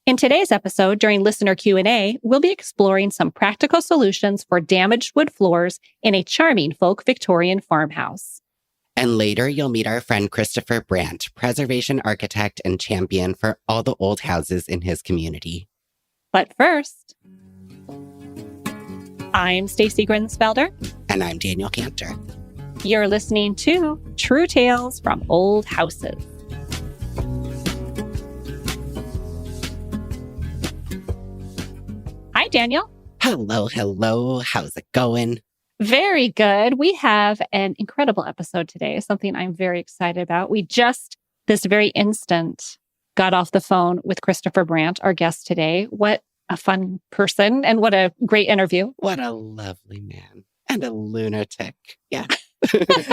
In today's episode, during listener Q&A, we'll be exploring some practical solutions for damaged wood floors in a charming folk Victorian farmhouse. And later, you'll meet our friend Christopher Brandt, preservation architect and champion for all the old houses in his community. But first, I'm Stacy Grinsfelder. And I'm Daniel Cantor. You're listening to True Tales from Old Houses. Hi, Daniel. Hello. How's it going? Very good. We have an incredible episode today, something I'm very excited about. We just, this very instant, got off the phone with Christopher Brandt, our guest today. What a fun person and what a great interview. What a lovely man and a lunatic. Yeah.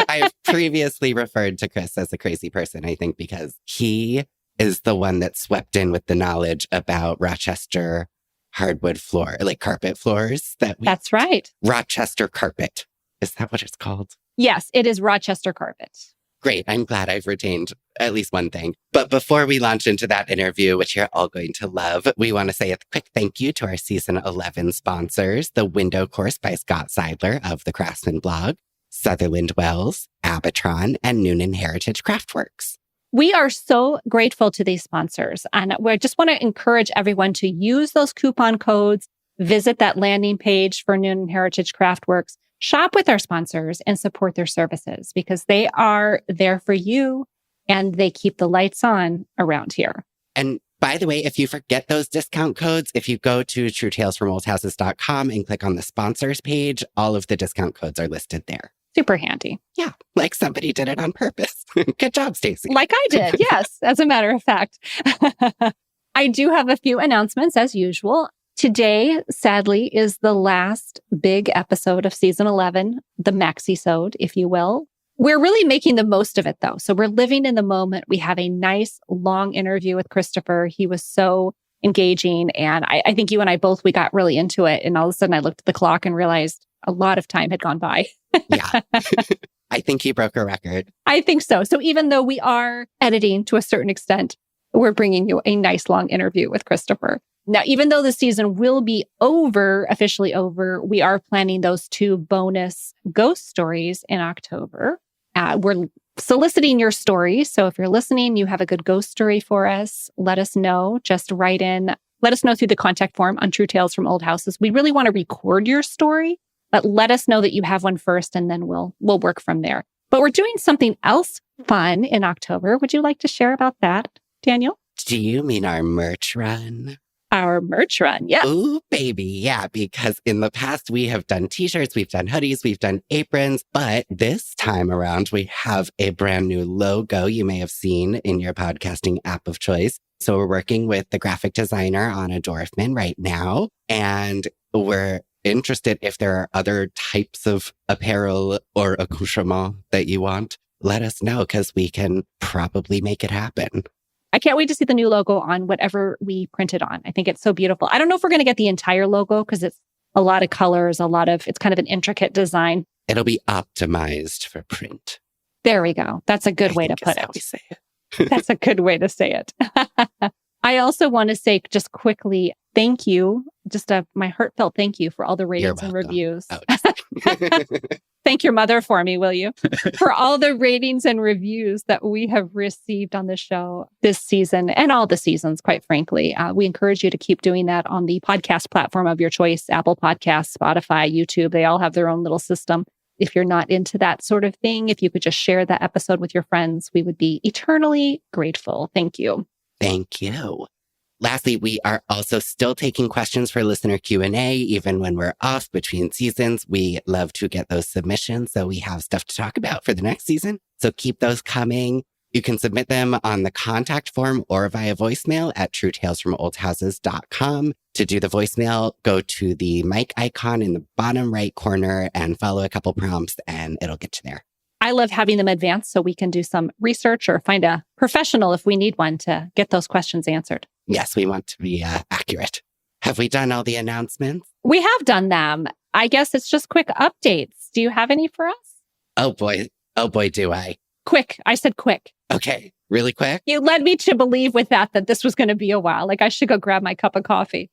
I've previously referred to Chris as a crazy person, I think, because he is the one that swept in with the knowledge about Rochester hardwood floor, like carpet floors. That's right. Rochester carpet. Is that what it's called? Yes, it is Rochester carpet. Great. I'm glad I've retained at least one thing. But before we launch into that interview, which you're all going to love, we want to say a quick thank you to our season 11 sponsors, The Window Course by Scott Seidler of the Craftsman blog, Sutherland Wells, Abatron, and Noonan Heritage Craftworks. We are so grateful to these sponsors, and we just want to encourage everyone to use those coupon codes, visit that landing page for Noonan Heritage Craftworks, shop with our sponsors, and support their services because they are there for you and they keep the lights on around here. And by the way, if you forget those discount codes, if you go to truetalesfromoldhouses.com and click on the sponsors page, all of the discount codes are listed there. Super handy. Yeah, like somebody did it on purpose. Good job, Stacy. Like I did, yes, as a matter of fact. I do have a few announcements as usual. Today, sadly, is the last big episode of season 11, the maxi-sode, if you will. We're really making the most of it, though. So we're living in the moment. We have a nice, long interview with Christopher. He was so engaging. And I think you and I both, we got really into it. And all of a sudden, I looked at the clock and realized a lot of time had gone by. Yeah. I think he broke a record. I think so. So even though we are editing to a certain extent, we're bringing you a nice long interview with Christopher. Now, even though the season will be officially over, we are planning those 2 bonus ghost stories in October. We're soliciting your stories. So if you're listening, you have a good ghost story for us, let us know. Just write in. Let us know through the contact form on True Tales from Old Houses. We really want to record your story, but let us know that you have one first, and then we'll work from there. But we're doing something else fun in October. Would you like to share about that, Daniel? Do you mean our merch run? Our merch run, yeah. Ooh, baby, yeah, because in the past we have done t-shirts, we've done hoodies, we've done aprons, but this time around we have a brand new logo you may have seen in your podcasting app of choice. So we're working with the graphic designer Anna Dorfman right now, and we're interested if there are other types of apparel or accoutrement that you want. Let us know because we can probably make it happen. I can't wait to see the new logo on whatever we printed on. I think it's so beautiful. I don't know if we're going to get the entire logo because it's a lot of colors, it's kind of an intricate design. It'll be optimized for print. There we go. That's a good way to put it. How we say it. That's a good way to say it. I also want to say just quickly, thank you. Just my heartfelt thank you for all the ratings and reviews. Oh, Thank your mother for me, will you? For all the ratings and reviews that we have received on the show this season and all the seasons, quite frankly. We encourage you to keep doing that on the podcast platform of your choice, Apple Podcasts, Spotify, YouTube. They all have their own little system. If you're not into that sort of thing, if you could just share that episode with your friends, we would be eternally grateful. Thank you. Thank you. Lastly, we are also still taking questions for listener Q&A, even when we're off between seasons. We love to get those submissions, so we have stuff to talk about for the next season. So keep those coming. You can submit them on the contact form or via voicemail at truetalesfromoldhouses.com. To do the voicemail, go to the mic icon in the bottom right corner and follow a couple prompts, and it'll get you there. I love having them advanced so we can do some research or find a professional if we need one to get those questions answered. Yes, we want to be accurate. Have we done all the announcements? We have done them. I guess it's just quick updates. Do you have any for us? Oh boy, do I. Quick. I said quick. Okay. Really quick? You led me to believe with that this was going to be a while. Like I should go grab my cup of coffee.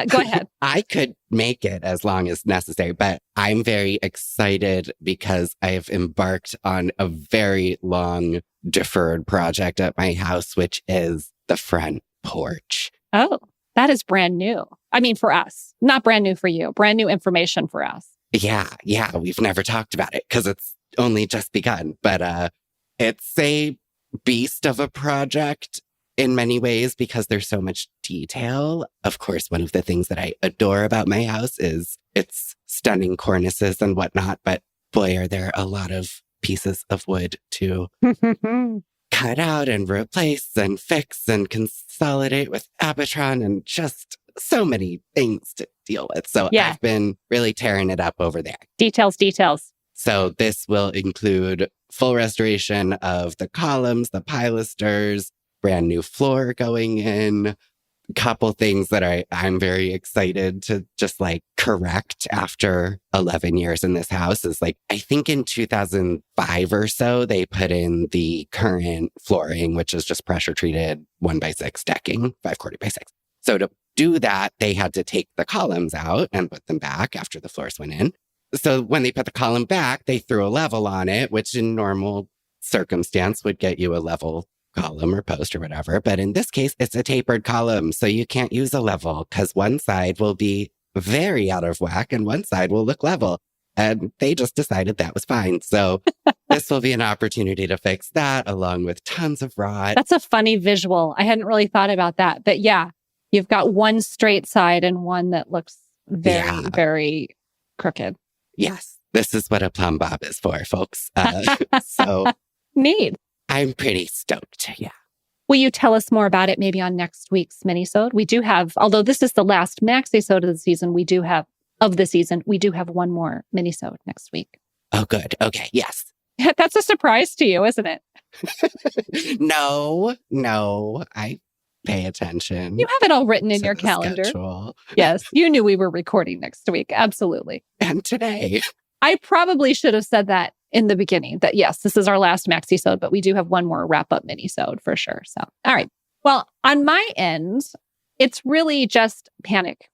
Go ahead. I could make it as long as necessary, but I'm very excited because I have embarked on a very long deferred project at my house, which is the front porch. Oh, that is brand new. I mean, for us, not brand new for you, brand new information for us. Yeah. We've never talked about it because it's only just begun, but it's a beast of a project in many ways because there's so much detail. Of course, one of the things that I adore about my house is its stunning cornices and whatnot, but boy, are there a lot of pieces of wood to cut out and replace and fix and consolidate with Abitron and just so many things to deal with. So I've been really tearing it up over there. Details. So this will include full restoration of the columns, the pilasters, brand new floor going in, a couple things that I'm very excited to just like correct after 11 years in this house is like, I think in 2005 or so, they put in the current flooring, which is just pressure treated 1x6 decking, 540x6. So to do that, they had to take the columns out and put them back after the floors went in. So when they put the column back, they threw a level on it, which in normal circumstance would get you a level column or post or whatever. But in this case, it's a tapered column. So you can't use a level because one side will be very out of whack and one side will look level. And they just decided that was fine. So this will be an opportunity to fix that along with tons of rot. That's a funny visual. I hadn't really thought about that. But yeah, you've got one straight side and one that looks very, very crooked. Yes. This is what a plumb bob is for, folks. So neat. I'm pretty stoked. Yeah. Will you tell us more about it maybe on next week's minisode? We do have, although this is the last maxi-sode of the season, we do have one more minisode next week. Oh, good. Okay. Yes. That's a surprise to you, isn't it? No. I pay attention. You have it all written in your calendar. Schedule. Yes. You knew we were recording next week. Absolutely. And today. I probably should have said that in the beginning, that yes, this is our last maxi-sode, but we do have one more wrap-up mini-sode for sure. So, all right. Well, on my end, it's really just panic.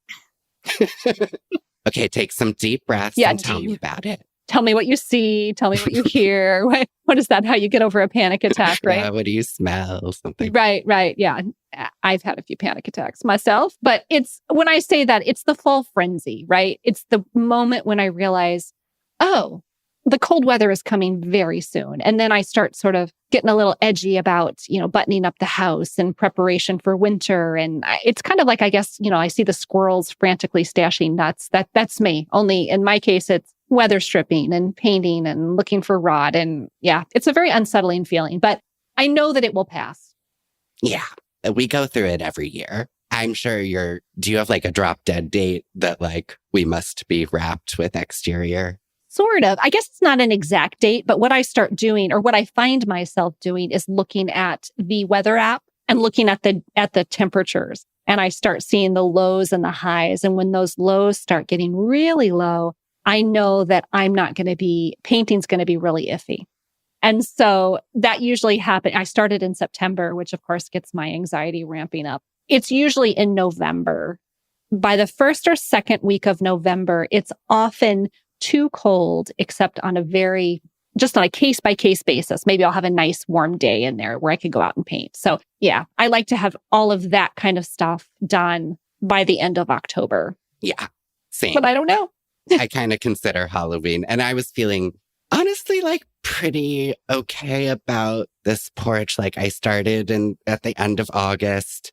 Okay, take some deep breaths and tell me about it. Tell me what you see. Tell me what you hear. What is that? How you get over a panic attack, right? Yeah, what do you smell? Something. Right. Yeah. I've had a few panic attacks myself, but when I say that, it's the fall frenzy, right? It's the moment when I realize, oh, the cold weather is coming very soon. And then I start sort of getting a little edgy about, buttoning up the house in preparation for winter. And it's kind of like, I guess, I see the squirrels frantically stashing nuts. That's me. Only in my case, it's weather stripping and painting and looking for rot. And yeah, it's a very unsettling feeling, but I know that it will pass. Yeah, we go through it every year. I'm sure do you have like a drop dead date that like we must be wrapped with exterior? Sort of. I guess it's not an exact date, but what I start doing or what I find myself doing is looking at the weather app and looking at the temperatures. And I start seeing the lows and the highs. And when those lows start getting really low, I know that painting's going to be really iffy. And so that usually happens. I started in September, which of course gets my anxiety ramping up. It's usually in November. By the first or second week of November, it's often too cold, except on just on a case-by-case basis. Maybe I'll have a nice warm day in there where I could go out and paint. So yeah, I like to have all of that kind of stuff done by the end of October. Yeah, same. But I don't know. I kind of consider Halloween. And I was feeling, honestly, like pretty okay about this porch. Like I started at the end of August.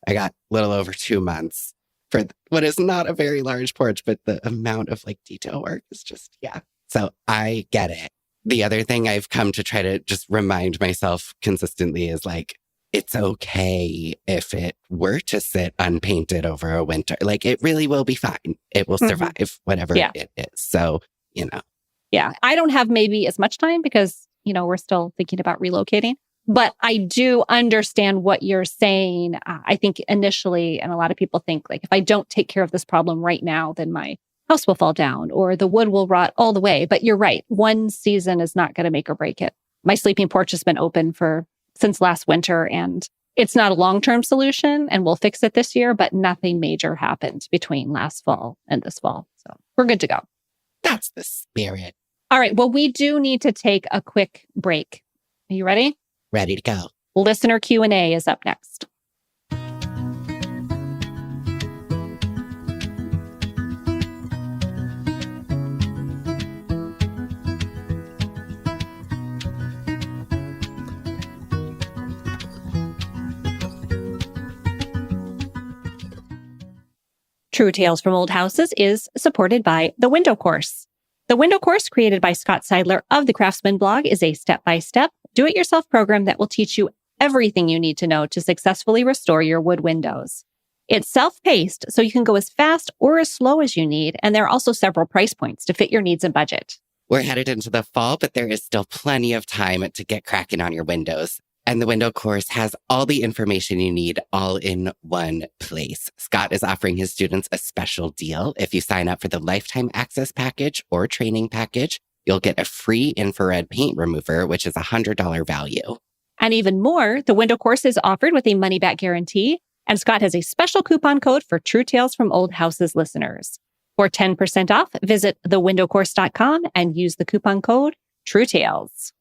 I got a little over 2 months. For what is not a very large porch, but the amount of like detail work is just, yeah. So I get it. The other thing I've come to try to just remind myself consistently is like, it's okay if it were to sit unpainted over a winter. Like it really will be fine. It will survive whatever it is. So, Yeah. I don't have maybe as much time because, we're still thinking about relocating. But I do understand what you're saying. I think initially, and a lot of people think like, if I don't take care of this problem right now, then my house will fall down or the wood will rot all the way. But you're right. One season is not going to make or break it. My sleeping porch has been open since last winter, and it's not a long-term solution, and we'll fix it this year, but nothing major happened between last fall and this fall. So we're good to go. That's the spirit. All right. Well, we do need to take a quick break. Are you ready? Ready to go. Listener Q&A is up next. True Tales from Old Houses is supported by The Window Course. The Window Course, created by Scott Seidler of the Craftsman blog, is a step-by-step, do-it-yourself program that will teach you everything you need to know to successfully restore your wood windows. It's self-paced, so you can go as fast or as slow as you need, and there are also several price points to fit your needs and budget. We're headed into the fall, but there is still plenty of time to get cracking on your windows. And the Window Course has all the information you need all in one place. Scott is offering his students a special deal. If you sign up for the Lifetime Access Package or Training Package, you'll get a free infrared paint remover, which is a $100 value. And even more, the Window Course is offered with a money-back guarantee, and Scott has a special coupon code for True Tales from Old Houses listeners. For 10% off, visit thewindowcourse.com and use the coupon code TrueTales.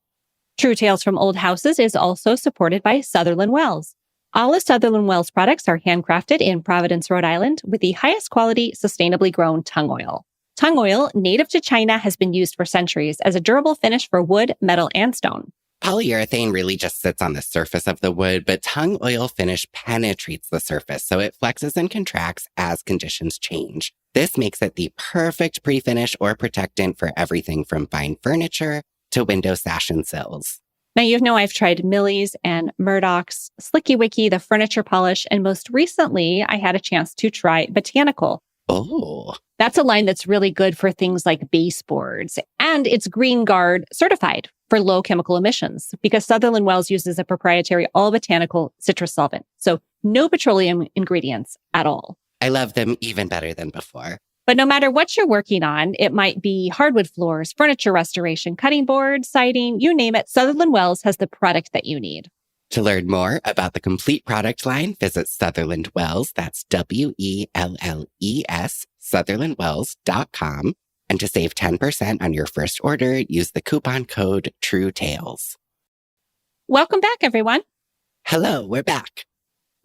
True Tales from Old Houses is also supported by Sutherland Wells. All of Sutherland Wells products are handcrafted in Providence, Rhode Island, with the highest quality, sustainably grown tung oil. Tung oil, native to China, has been used for centuries as a durable finish for wood, metal, and stone. Polyurethane really just sits on the surface of the wood, but tung oil finish penetrates the surface, so it flexes and contracts as conditions change. This makes it the perfect pre-finish or protectant for everything from fine furniture to window sash and sills. Now, you know I've tried Millie's and Murdoch's, Slicky Wicky, the furniture polish, and most recently I had a chance to try Botanical. Oh. That's a line that's really good for things like baseboards, and it's Green Guard certified for low chemical emissions because Sutherland Wells uses a proprietary all-botanical citrus solvent. So no petroleum ingredients at all. I love them even better than before. But no matter what you're working on, it might be hardwood floors, furniture restoration, cutting board, siding, you name it, Sutherland Wells has the product that you need. To learn more about the complete product line, visit Sutherland Wells, that's WELLES, SutherlandWells.com. And to save 10% on your first order, use the coupon code TrueTales. Welcome back, everyone. Hello, we're back.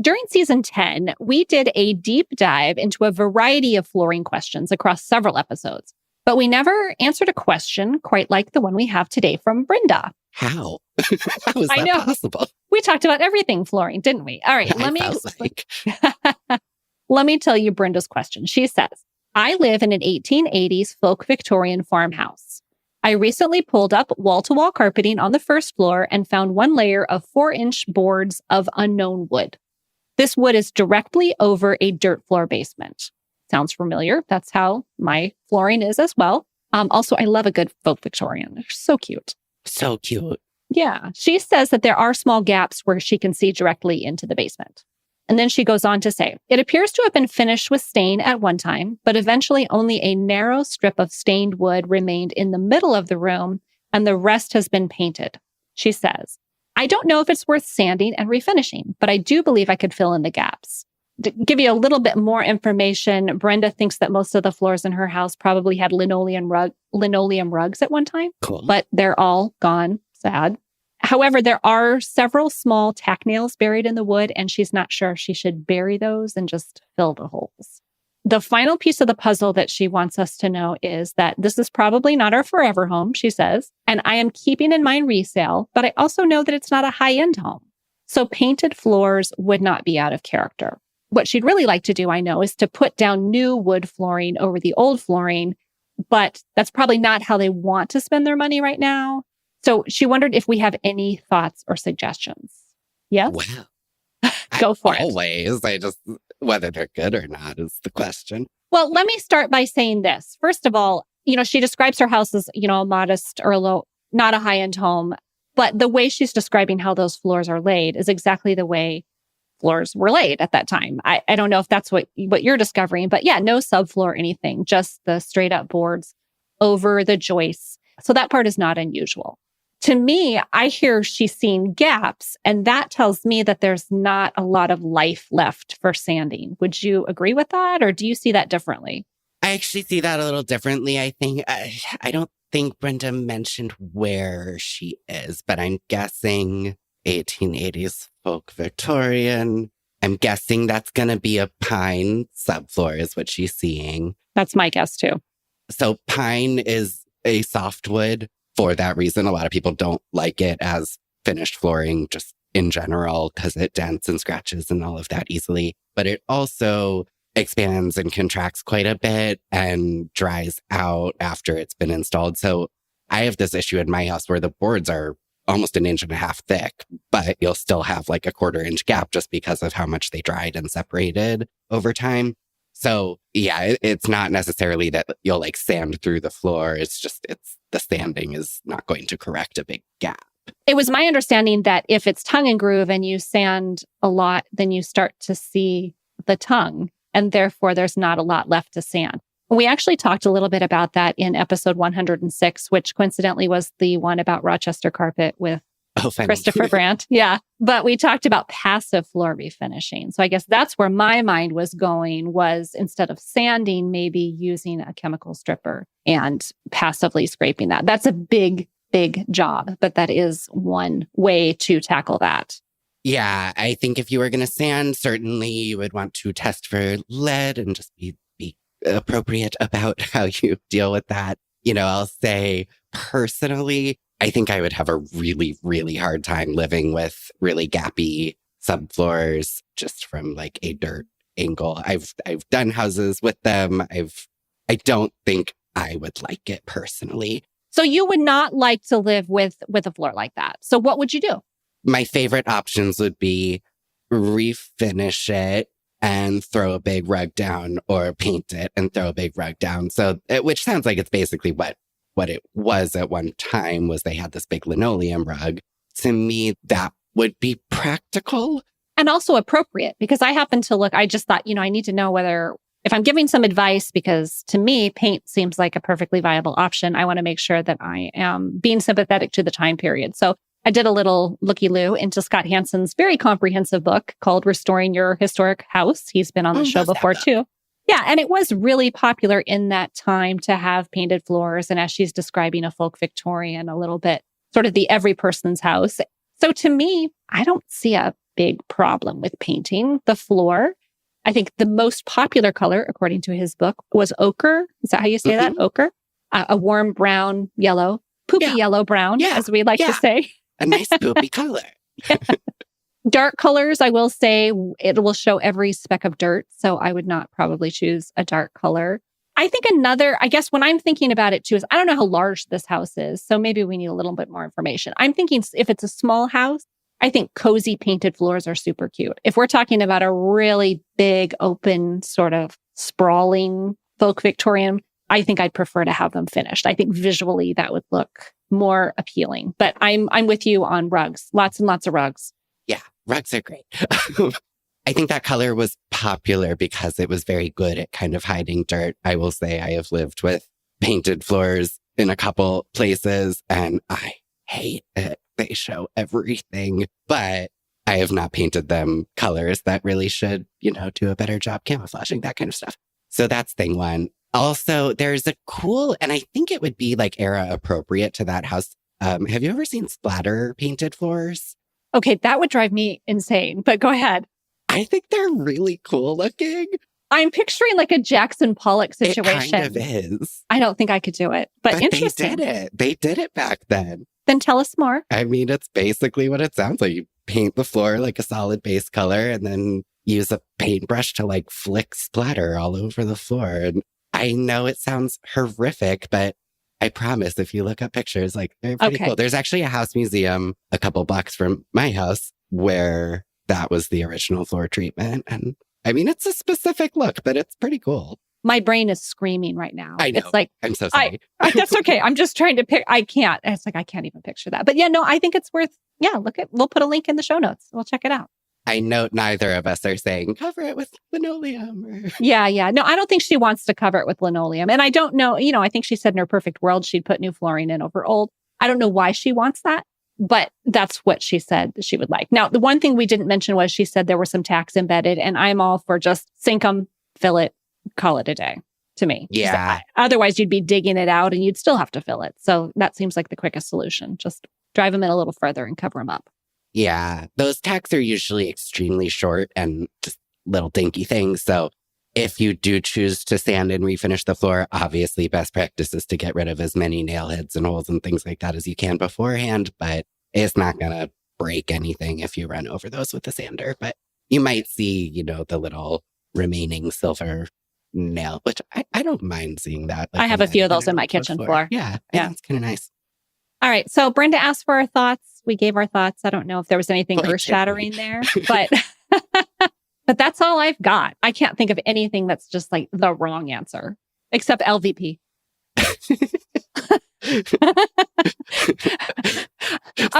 During season 10, we did a deep dive into a variety of flooring questions across several episodes, but we never answered a question quite like the one we have today from Brenda. How? How is that possible? We talked about everything flooring, didn't we? All right, let me tell you Brenda's question. She says, I live in an 1880s folk Victorian farmhouse. I recently pulled up wall-to-wall carpeting on the first floor and found one layer of 4-inch boards of unknown wood. This wood is directly over a dirt floor basement. Sounds familiar. That's how my flooring is as well. Also, I love a good folk Victorian. They're so cute. So cute. Yeah. She says that there are small gaps where she can see directly into the basement. And then she goes on to say, it appears to have been finished with stain at one time, but eventually only a narrow strip of stained wood remained in the middle of the room, and the rest has been painted. She says, I don't know if it's worth sanding and refinishing, but I do believe I could fill in the gaps. To give you a little bit more information, Brenda thinks that most of the floors in her house probably had linoleum rugs at one time, cool. But they're all gone. Sad. However, there are several small tack nails buried in the wood, and she's not sure if she should bury those and just fill the holes. The final piece of the puzzle that she wants us to know is that this is probably not our forever home, she says, and I am keeping in mind resale, but I also know that it's not a high-end home. So painted floors would not be out of character. What she'd really like to do, I know, is to put down new wood flooring over the old flooring, but that's probably not how they want to spend their money right now. So she wondered if we have any thoughts or suggestions. Yes? Wow. Go for it. Always. Whether they're good or not is the question. Well, let me start by saying this. First of all, she describes her house as, a modest or low, not a high-end home. But the way she's describing how those floors are laid is exactly the way floors were laid at that time. I don't know if that's what you're discovering, but yeah, no subfloor or anything, just the straight up boards over the joists. So that part is not unusual. To me, I hear she's seen gaps, and that tells me that there's not a lot of life left for sanding. Would you agree with that, or do you see that differently? I actually see that a little differently. I think, I don't think Brenda mentioned where she is, but I'm guessing 1880s folk Victorian. I'm guessing that's going to be a pine subfloor is what she's seeing. That's my guess too. So pine is a softwood. For that reason, a lot of people don't like it as finished flooring just in general because it dents and scratches and all of that easily. But it also expands and contracts quite a bit and dries out after it's been installed. So I have this issue in my house where the boards are almost 1.5 inches thick, but you'll still have like a 1/4 inch gap just because of how much they dried and separated over time. So yeah, it's not necessarily that you'll like sand through the floor. It's the sanding is not going to correct a big gap. It was my understanding that if it's tongue and groove and you sand a lot, then you start to see the tongue, and therefore there's not a lot left to sand. We actually talked a little bit about that in episode 106, which coincidentally was the one about Rochester carpet with Christopher Brandt. Yeah. But we talked about passive floor refinishing. So I guess that's where my mind was going, was instead of sanding, maybe using a chemical stripper and passively scraping that. That's a big job, but that is one way to tackle that. Yeah, I think if you were going to sand, certainly you would want to test for lead and just be appropriate about how you deal with that. You know, I'll say personally, I think I would have a really, really hard time living with really gappy subfloors just from like a dirt angle. I've done houses with them. I don't think I would like it personally. So you would not like to live with a floor like that. So what would you do? My favorite options would be refinish it and throw a big rug down, or paint it and throw a big rug down. So, which sounds like it's basically what it was at one time, was they had this big linoleum rug. To me, that would be practical. And also appropriate, because I happen to look, I just thought, I need to know whether, if I'm giving some advice, because to me, paint seems like a perfectly viable option. I want to make sure that I am being sympathetic to the time period. So I did a little looky-loo into Scott Hansen's very comprehensive book called Restoring Your Historic House. He's been on the show before too. Yeah. And it was really popular in that time to have painted floors. And as she's describing, a folk Victorian, a little bit sort of the every person's house. So to me, I don't see a big problem with painting the floor. I think the most popular color, according to his book, was ochre. Is that how you say that? Ochre? A warm brown, yellow, poopy yellow brown, as we like to say. A nice poopy color. Dark colors, I will say, it will show every speck of dirt. So I would not probably choose a dark color. I think I guess when I'm thinking about it too, is I don't know how large this house is. So maybe we need a little bit more information. I'm thinking if it's a small house, I think cozy painted floors are super cute. If we're talking about a really big, open, sort of sprawling folk Victorian, I think I'd prefer to have them finished. I think visually that would look more appealing. But I'm with you on rugs. Lots and lots of rugs. Yeah, rugs are great. I think that color was popular because it was very good at kind of hiding dirt. I will say I have lived with painted floors in a couple places and I hate it. They show everything, but I have not painted them colors that really should, do a better job camouflaging, that kind of stuff. So that's thing one. Also, there's a cool, and I think it would be like era appropriate to that house. Have you ever seen splatter painted floors? Okay, that would drive me insane, but go ahead. I think they're really cool looking. I'm picturing like a Jackson Pollock situation. It kind of is. I don't think I could do it, but interesting. They did it back then. Then tell us more. I mean, it's basically what it sounds like. You paint the floor like a solid base color and then use a paintbrush to like flick splatter all over the floor. And I know it sounds horrific, but I promise if you look up pictures, like they're pretty cool. There's actually a house museum a couple blocks from my house where that was the original floor treatment. And I mean, it's a specific look, but it's pretty cool. My brain is screaming right now. I know. It's like, I'm so sorry. That's okay. I'm just trying to pick. I can't. It's like, I can't even picture that. But yeah, no, I think it's worth, we'll put a link in the show notes. We'll check it out. I know neither of us are saying cover it with linoleum. Yeah. No, I don't think she wants to cover it with linoleum. And I don't know, I think she said in her perfect world, she'd put new flooring in over old. I don't know why she wants that, but that's what she said she would like. Now, the one thing we didn't mention was she said there were some tacks embedded, and I'm all for just sink them, fill it, call it a day to me. Yeah. Otherwise, you'd be digging it out and you'd still have to fill it. So that seems like the quickest solution. Just drive them in a little further and cover them up. Yeah. Those tacks are usually extremely short and just little dinky things. So if you do choose to sand and refinish the floor, obviously best practice is to get rid of as many nail heads and holes and things like that as you can beforehand, but it's not going to break anything if you run over those with a sander. But you might see, the little remaining silver nail, which I don't mind seeing that. I have a few of those in my kitchen floor. Yeah. It's kind of nice. All right. So Brenda asked for our thoughts. We gave our thoughts. I don't know if there was anything earth-shattering there, but but that's all I've got. I can't think of anything that's just like the wrong answer, except LVP. Of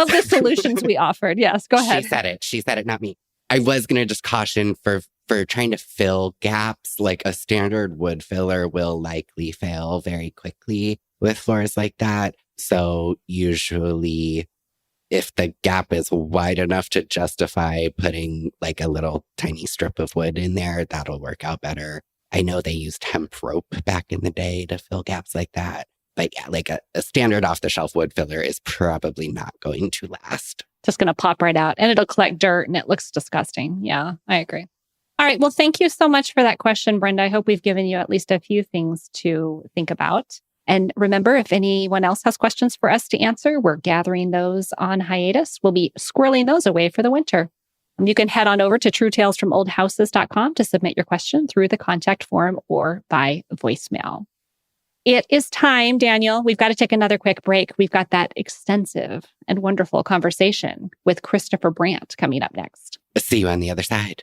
the solutions we offered. Yes, go ahead. She said it, not me. I was going to just caution for trying to fill gaps, like a standard wood filler will likely fail very quickly with floors like that. So usually if the gap is wide enough to justify putting like a little tiny strip of wood in there, that'll work out better. I know they used hemp rope back in the day to fill gaps like that. But yeah, like a standard off-the-shelf wood filler is probably not going to last. Just going to pop right out and it'll collect dirt and it looks disgusting. Yeah, I agree. All right. Well, thank you so much for that question, Brenda. I hope we've given you at least a few things to think about. And remember, if anyone else has questions for us to answer, we're gathering those on hiatus. We'll be squirreling those away for the winter. You can head on over to truetalesfromoldhouses.com to submit your question through the contact form or by voicemail. It is time, Daniel. We've got to take another quick break. We've got that extensive and wonderful conversation with Christopher Brandt coming up next. See you on the other side.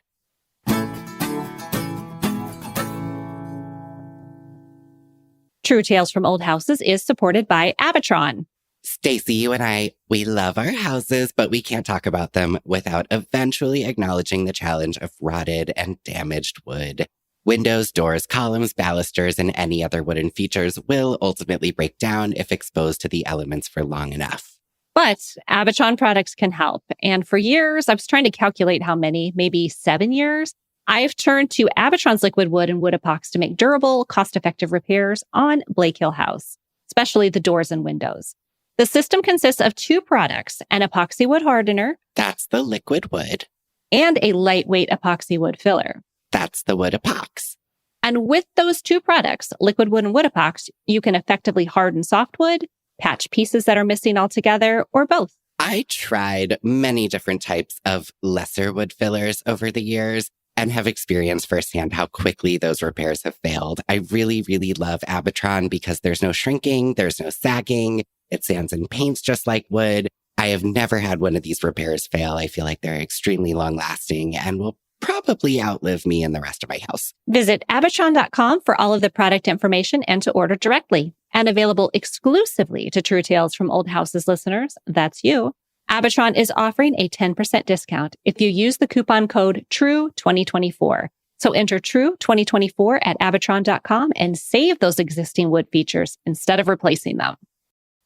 True Tales from Old Houses is supported by Abitron. Stacy, you and I, we love our houses, but we can't talk about them without eventually acknowledging the challenge of rotted and damaged wood. Windows, doors, columns, balusters, and any other wooden features will ultimately break down if exposed to the elements for long enough. But Abitron products can help. And for years, I was trying to calculate how many, maybe 7 years, I've turned to Abitron's liquid wood and wood epox to make durable, cost-effective repairs on Blake Hill House, especially the doors and windows. The system consists of 2 products, an epoxy wood hardener. That's the liquid wood. And a lightweight epoxy wood filler. That's the wood epox. And with those 2 products, liquid wood and wood epox, you can effectively harden softwood, patch pieces that are missing altogether, or both. I tried many different types of lesser wood fillers over the years and have experienced firsthand how quickly those repairs have failed. I really, really love Abitron because there's no shrinking, there's no sagging, it sands and paints just like wood. I have never had one of these repairs fail. I feel like they're extremely long lasting and will probably outlive me and the rest of my house. Visit Abitron.com for all of the product information and to order directly. And available exclusively to True Tales from Old Houses listeners, that's you. Abitron is offering a 10% discount if you use the coupon code TRUE2024. So enter TRUE2024 at Abitron.com and save those existing wood features instead of replacing them.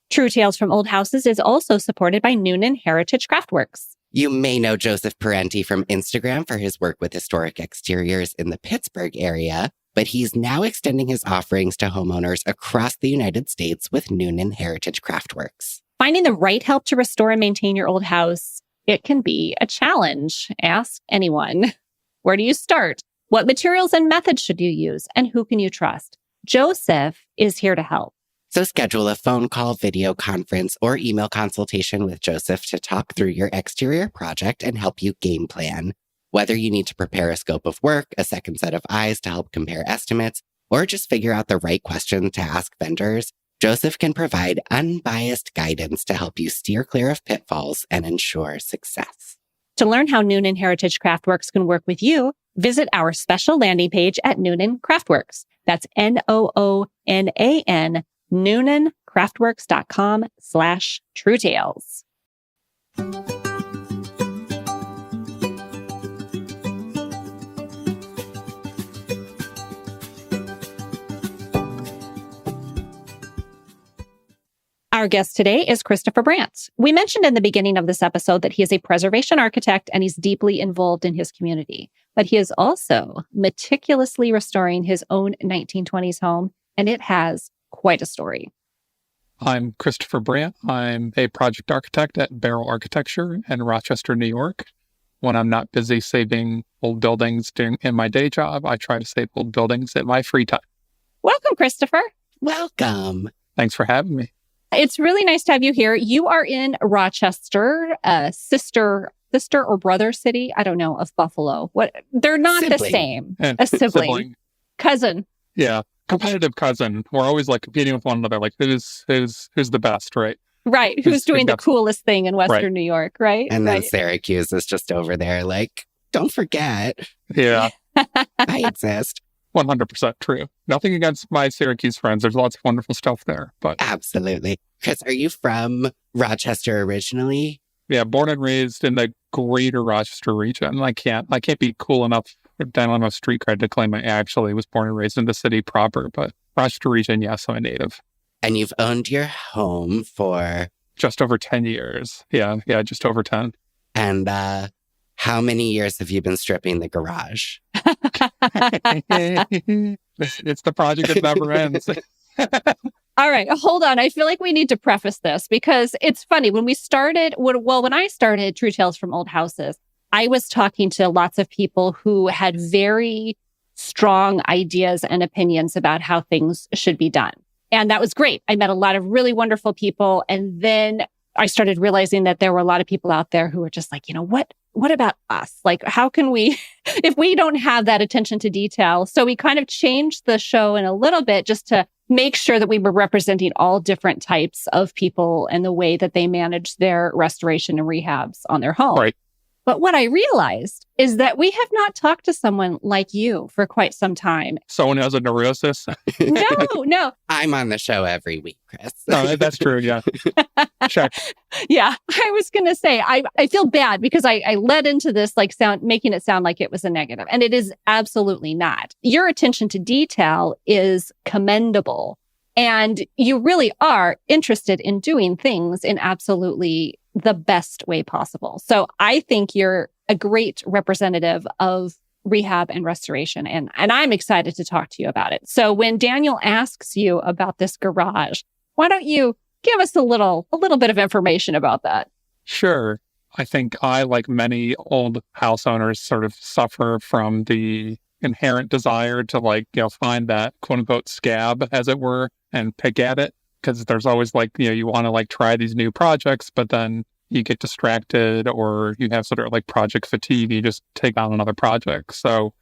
True Tales from Old Houses is also supported by Noonan Heritage Craftworks. You may know Joseph Parenti from Instagram for his work with historic exteriors in the Pittsburgh area, but he's now extending his offerings to homeowners across the United States with Noonan Heritage Craftworks. Finding the right help to restore and maintain your old house, it can be a challenge. Ask anyone. Where do you start? What materials and methods should you use? And who can you trust? Joseph is here to help. So schedule a phone call, video conference, or email consultation with Joseph to talk through your exterior project and help you game plan. Whether you need to prepare a scope of work, a second set of eyes to help compare estimates, or just figure out the right question to ask vendors, Joseph can provide unbiased guidance to help you steer clear of pitfalls and ensure success. To learn how Noonan Heritage Craftworks can work with you, visit our special landing page at Noonan Craftworks. That's Noonan, NoonanCraftworks.com/truetales. Our guest today is Christopher Brandt. We mentioned in the beginning of this episode that he is a preservation architect and he's deeply involved in his community. But he is also meticulously restoring his own 1920s home, and it has quite a story. I'm Christopher Brandt. I'm a project architect at Bero Architecture in Rochester, New York. When I'm not busy saving old buildings in my day job, I try to save old buildings in my free time. Welcome, Christopher. Welcome. Thanks for having me. It's really nice to have you here. You are in Rochester, a sister or brother city, I don't know, of Buffalo. What? They're not the same. A sibling. Cousin. Yeah. Competitive cousin. We're always like competing with one another, like who's the best, right? Right. Who's doing the coolest thing in Western New York, right? And then Syracuse is just over there like, don't forget. Yeah. I exist. 100% true. Nothing against my Syracuse friends. There's lots of wonderful stuff there. But absolutely. Chris, are you from Rochester originally? Yeah, born and raised in the greater Rochester region. I can't be cool enough down on a street cred to claim I actually was born and raised in the city proper, but Rochester region, yes, I'm a native. And you've owned your home for just over 10 years. Yeah, just over 10. And how many years have you been stripping the garage? It's the project that never ends. All right, hold on. I feel like we need to preface this because it's funny. When I started True Tales from Old Houses, I was talking to lots of people who had very strong ideas and opinions about how things should be done. And that was great. I met a lot of really wonderful people. And then I started realizing that there were a lot of people out there who were just like, what about us? Like, how can we, if we don't have that attention to detail? So we kind of changed the show in a little bit just to make sure that we were representing all different types of people and the way that they manage their restoration and rehabs on their home. Right. But what I realized is that we have not talked to someone like you for quite some time. Someone who has a neurosis? No. I'm on the show every week, Chris. No, that's true, yeah. Check. Yeah, I was going to say, I feel bad because I led into this making it sound like it was a negative. And it is absolutely not. Your attention to detail is commendable. And you really are interested in doing things in absolutely the best way possible. So I think you're a great representative of rehab and restoration. And I'm excited to talk to you about it. So when Daniel asks you about this garage, why don't you give us a little bit of information about that? Sure. I think I, like many old house owners, sort of suffer from the inherent desire to find that quote unquote scab, as it were, and pick at it. Because there's always you want to try these new projects, but then you get distracted or you have sort of project fatigue. You just take on another project. So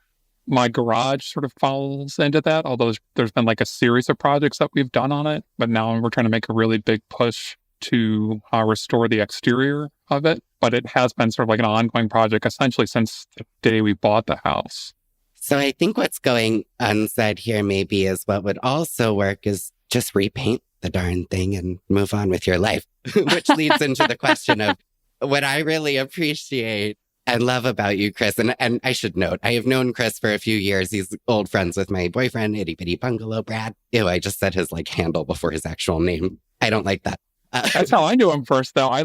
my garage sort of falls into that, although there's been a series of projects that we've done on it. But now we're trying to make a really big push to restore the exterior of it. But it has been sort of an ongoing project essentially since the day we bought the house. So I think what's going unsaid here maybe is what would also work is just repaint the darn thing and move on with your life, which leads into the question of what I really appreciate and love about you, Chris. And I should note, I have known Chris for a few years. He's old friends with my boyfriend, Itty Bitty Bungalow Brad. Ew, I just said his handle before his actual name. I don't like that. That's how I knew him first, though. I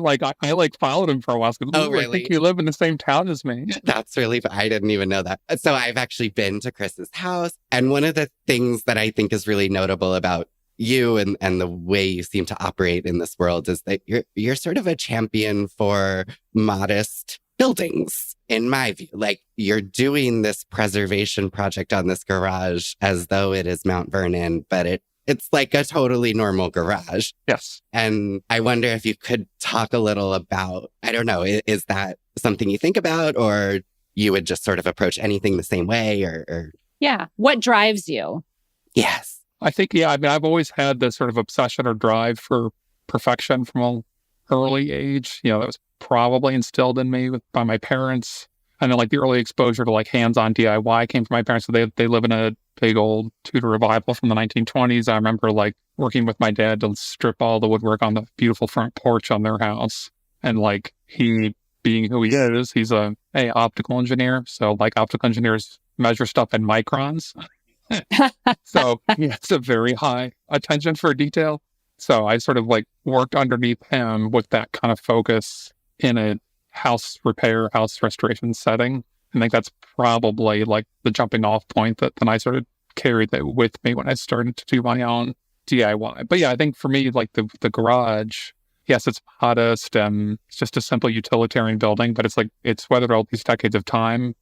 followed him for a while. Oh, really? I think you live in the same town as me. That's really, I didn't even know that. So I've actually been to Chris's house. And one of the things that I think is really notable about you and the way you seem to operate in this world is that you're sort of a champion for modest buildings, in my view. You're doing this preservation project on this garage as though it is Mount Vernon, but it's like a totally normal garage. Yes. And I wonder if you could talk a little about, I don't know, is that something you think about, or you would just sort of approach anything the same way, or... Yeah. What drives you? Yes. I think, I've always had this sort of obsession or drive for perfection from an early age. That was probably instilled in me by my parents. And then the early exposure to hands-on DIY came from my parents. So they live in a big old Tudor Revival from the 1920s. I remember working with my dad to strip all the woodwork on the beautiful front porch on their house. And he, being who he is, he's a optical engineer. So optical engineers measure stuff in microns. So he has a very high attention for detail. So I sort of like worked underneath him with that kind of focus in a house repair, house restoration setting. I think that's probably like the jumping off point that then I sort of carried that with me when I started to do my own DIY. But yeah, I think for me, like the garage, yes, it's modest and it's just a simple utilitarian building, but it's weathered all these decades of time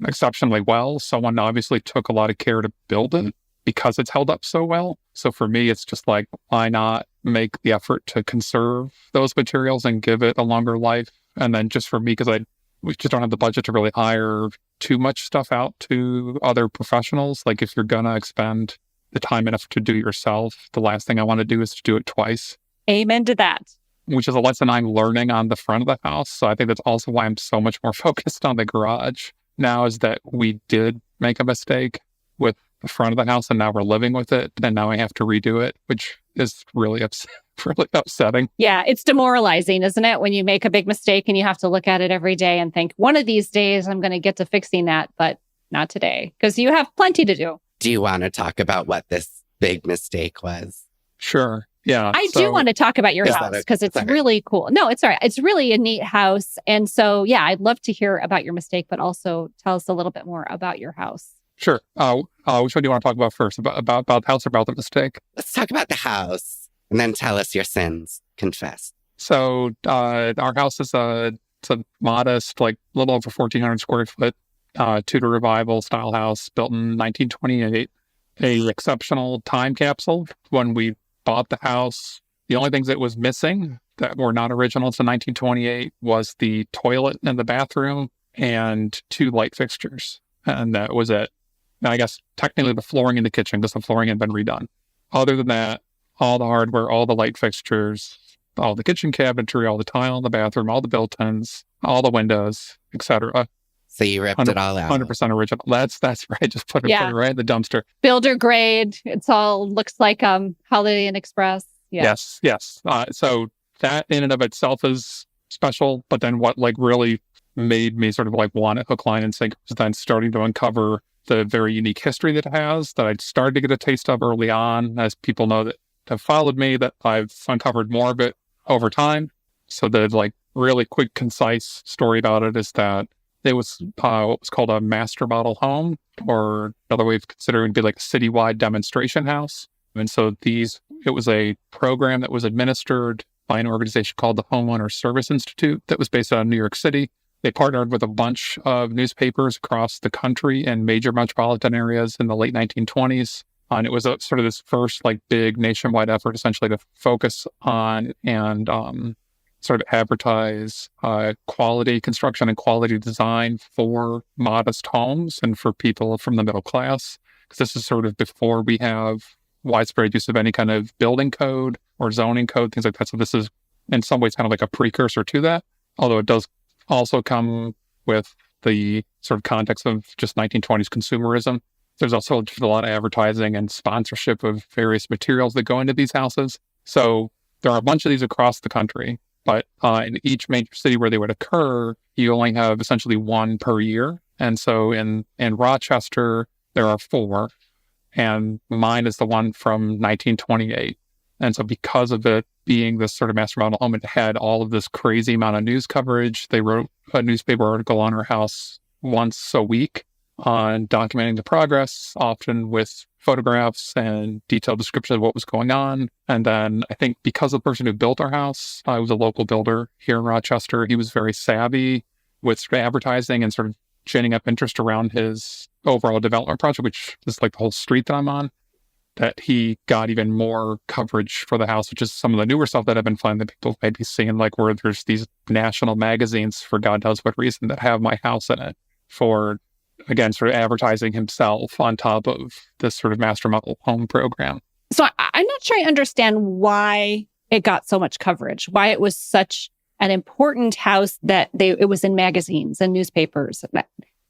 exceptionally well. Someone obviously took a lot of care to build it because it's held up so well. So for me, it's just like, why not make the effort to conserve those materials and give it a longer life? And then just for me, because we just don't have the budget to really hire too much stuff out to other professionals. Like if you're going to expend the time enough to do it yourself, the last thing I want to do is to do it twice. Amen to that. Which is a lesson I'm learning on the front of the house. So I think that's also why I'm so much more focused on the garage now, is that we did make a mistake with the front of the house and now we're living with it. And now I have to redo it, which is really upsetting. Yeah, it's demoralizing, isn't it? When you make a big mistake and you have to look at it every day and think, one of these days I'm going to get to fixing that, but not today, because you have plenty to do. Do you want to talk about what this big mistake was? Sure. Yeah. I do want to talk about your house because it's really cool. No, it's all right. It's really a neat house. And so, yeah, I'd love to hear about your mistake, but also tell us a little bit more about your house. Sure. Which one do you want to talk about first? About the house or about the mistake? Let's talk about the house and then tell us your sins. Confess. So our house is it's a modest, like a little over 1,400 square foot Tudor Revival style house built in 1928. A exceptional time capsule. When we bought the house, the only things that was missing that were not original to 1928 was the toilet in the bathroom and 2 light fixtures. And that was it. Now, I guess technically the flooring in the kitchen, because the flooring had been redone. Other than that, all the hardware, all the light fixtures, all the kitchen cabinetry, all the tile in the bathroom, all the built-ins, all the windows, etc. So you ripped it all out. 100% original. That's right. Just put it right in the dumpster. Builder grade. It's all looks like Holiday Inn Express. Yeah. Yes. So that in and of itself is special. But then what like really made me sort of like want it hook, line, and sinker was then starting to uncover the very unique history that it has that I'd started to get a taste of early on. As people know that have followed me, that I've uncovered more of it over time. So the like really quick, concise story about it is that it was what was called a master model home, or another way of considering it would be like a citywide demonstration house. And so it was a program that was administered by an organization called the Homeowner Service Institute that was based out of New York City. They partnered with a bunch of newspapers across the country and major metropolitan areas in the late 1920s. And it was a sort of this first like big nationwide effort essentially to focus on and sort of advertise quality construction and quality design for modest homes and for people from the middle class. Because this is sort of before we have widespread use of any kind of building code or zoning code, things like that. So this is in some ways kind of like a precursor to that, although it does also come with the sort of context of just 1920s consumerism. There's also just a lot of advertising and sponsorship of various materials that go into these houses. So there are a bunch of these across the country, but in each major city where they would occur, you only have essentially one per year. And so in Rochester, there are 4, and mine is the one from 1928. And so because of it being this sort of master model home, it had all of this crazy amount of news coverage. They wrote a newspaper article on our house once a week on documenting the progress, often with photographs and detailed description of what was going on. And then I think because of the person who built our house, I was a local builder here in Rochester. He was very savvy with advertising and sort of ginning up interest around his overall development project, which is like the whole street that I'm on, that he got even more coverage for the house, which is some of the newer stuff that I've been finding that people may be seeing, like where there's these national magazines for God knows what reason that have my house in it for, again, sort of advertising himself on top of this sort of master model home program. So I'm not sure I understand why it got so much coverage, why it was such an important house that it was in magazines and newspapers.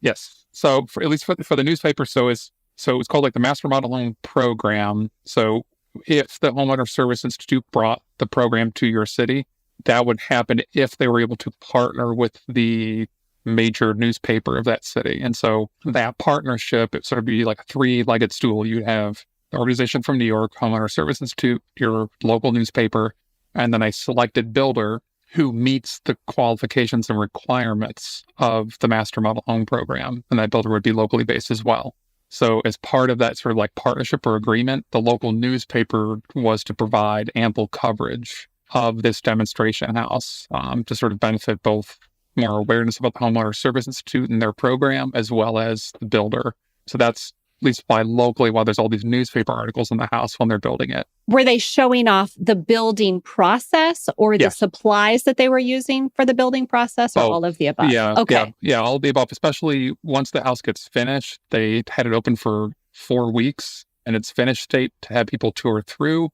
Yes. So at least for the newspaper, so it was called like the Master Model Home Program. So if the Homeowner Service Institute brought the program to your city, that would happen if they were able to partner with the major newspaper of that city. And so that partnership, it sort of be like a 3-legged stool. You'd have the organization from New York, Homeowner Service Institute, your local newspaper, and then a selected builder who meets the qualifications and requirements of the Master Model Home Program. And that builder would be locally based as well. So as part of that sort of like partnership or agreement, the local newspaper was to provide ample coverage of this demonstration house to sort of benefit both more awareness about the Homeowner Service Institute and their program, as well as the builder. So that's at least why locally, while there's all these newspaper articles in the house when they're building it. Were they showing off the building process or the supplies that they were using for the building process, or all of the above? Yeah. Okay. Yeah, all of the above, especially once the house gets finished. They had it open for 4 weeks in its finished state to have people tour through.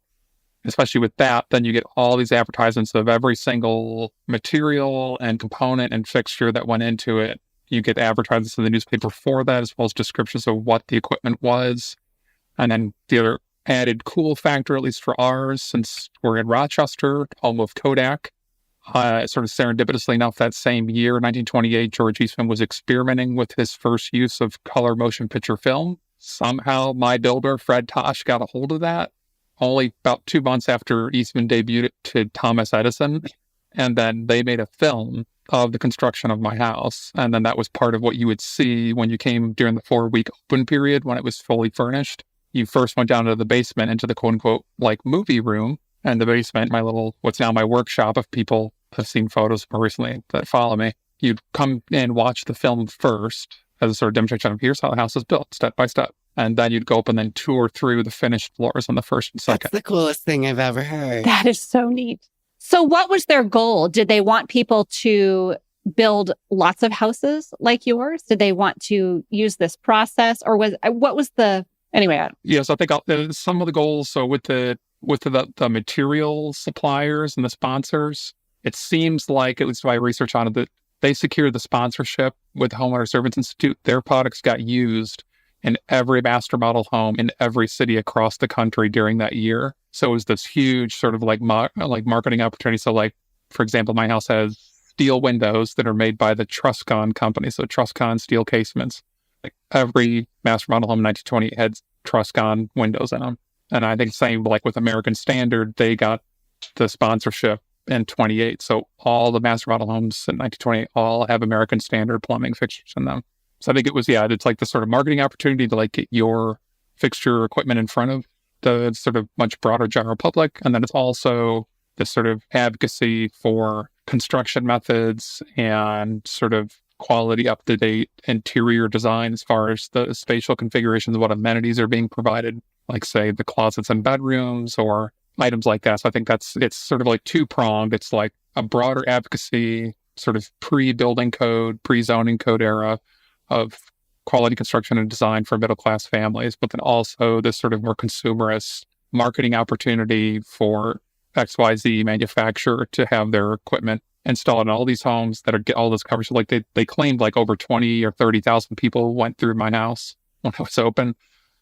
Especially with that, then you get all these advertisements of every single material and component and fixture that went into it. You get advertisements in the newspaper for that, as well as descriptions of what the equipment was. And then the other added cool factor, at least for ours, since we're in Rochester, home of Kodak, sort of serendipitously enough, that same year, 1928, George Eastman was experimenting with his first use of color motion picture film. Somehow my builder, Fred Tosh, got a hold of that only about 2 months after Eastman debuted it to Thomas Edison. And then they made a film of the construction of my house. And then that was part of what you would see when you came during the 4-week open period when it was fully furnished. You first went down to the basement into the quote unquote like movie room, and the basement, my little, what's now my workshop, if people have seen photos more recently that follow me. You'd come and watch the film first as a sort of demonstration of here's how the house is built step by step. And then you'd go up and then tour through the finished floors on the first and second. That's the coolest thing I've ever heard. That is so neat. So what was their goal? Did they want people to build lots of houses like yours? Did they want to use this process, or what was the, anyway? Yes, I think some of the goals. So with the material suppliers and the sponsors, it seems like, at least my research on it, that they secured the sponsorship with the Homeowner Service Institute. Their products got used in every master model home in every city across the country during that year. So it was this huge sort of like marketing opportunity. So like, for example, my house has steel windows that are made by the Truscon company. So Truscon steel casements. Like every master model home in 1928 had Truscon windows in them. And I think same like with American Standard, they got the sponsorship in 28. So all the master model homes in 1928 all have American Standard plumbing fixtures in them. So I think it was, it's like the sort of marketing opportunity to like get your fixture equipment in front of the sort of much broader general public. And then it's also this sort of advocacy for construction methods and sort of quality, up-to-date interior design as far as the spatial configurations of what amenities are being provided, like say the closets and bedrooms or items like that. So I think it's sort of like two-pronged. It's like a broader advocacy, sort of pre-building code, pre-zoning code era of quality construction and design for middle-class families, but then also this sort of more consumerist marketing opportunity for XYZ manufacturer to have their equipment installed in all these homes that get all this coverage. Like they claimed like over 20 or 30,000 people went through my house when it was open.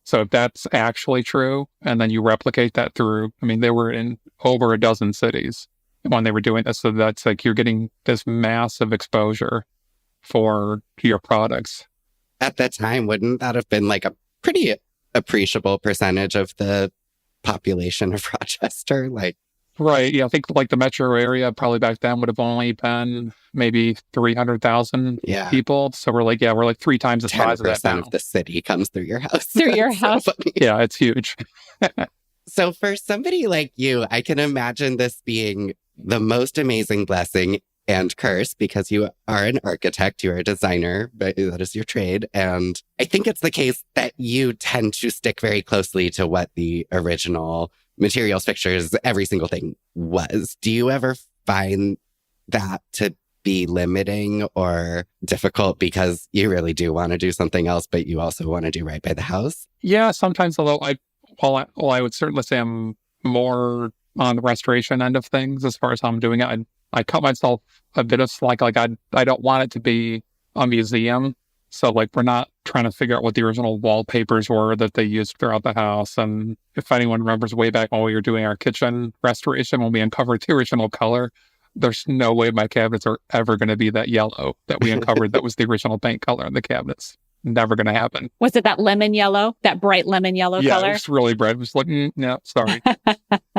So if that's actually true, and then you replicate that through, they were in over a dozen cities when they were doing this. So that's like you're getting this massive exposure for your products. At that time, wouldn't that have been like a pretty appreciable percentage of the population of Rochester? Right. Yeah. I think like the metro area probably back then would have only been maybe 300,000 people. So we're like 3 times the size of that now. 10% of the city comes through your house. Through your house. Yeah, it's huge. So for somebody like you, I can imagine this being the most amazing blessing and curse, because you are an architect, you're a designer, but that is your trade. And I think it's the case that you tend to stick very closely to what the original materials, fixtures, every single thing was. Do you ever find that to be limiting or difficult because you really do want to do something else, but you also want to do right by the house? Yeah, sometimes, although I would certainly say I'm more on the restoration end of things as far as how I'm doing it. I cut myself a bit of slack. Like I don't want it to be a museum. So like we're not trying to figure out what the original wallpapers were that they used throughout the house. And if anyone remembers way back when we were doing our kitchen restoration, when we uncovered the original color, there's no way my cabinets are ever going to be that yellow that we uncovered that was the original paint color in the cabinets. never going to happen. Was it that lemon yellow, that bright lemon yellow color? Yeah, it was really bright. It was like, no, sorry.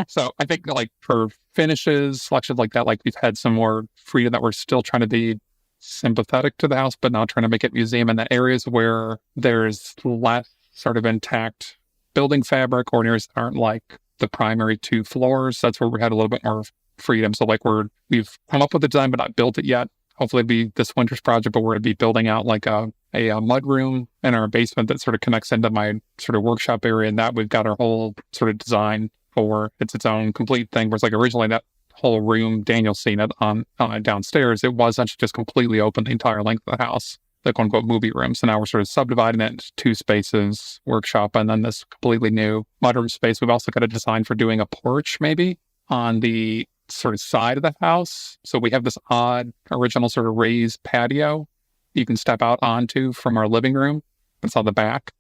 So I think like for finishes, selections like that, like we've had some more freedom that we're still trying to be sympathetic to the house, but not trying to make it museum. And the areas where there's less sort of intact building fabric or areas that aren't like the primary 2 floors, that's where we had a little bit more freedom. So like we've come up with the design, but not built it yet. Hopefully it'll be this winter's project, but we're going to be building out like a mud room in our basement that sort of connects into my sort of workshop area. And that we've got our whole sort of design for. It's its own complete thing. Whereas like originally that whole room, Daniel's seen it on downstairs, it was actually just completely open the entire length of the house, the quote unquote movie room. So now we're sort of subdividing it into 2 spaces, workshop, and then this completely new mudroom space. We've also got a design for doing a porch maybe on the sort of side of the house. So we have this odd original sort of raised patio you can step out onto from our living room. It's on the back.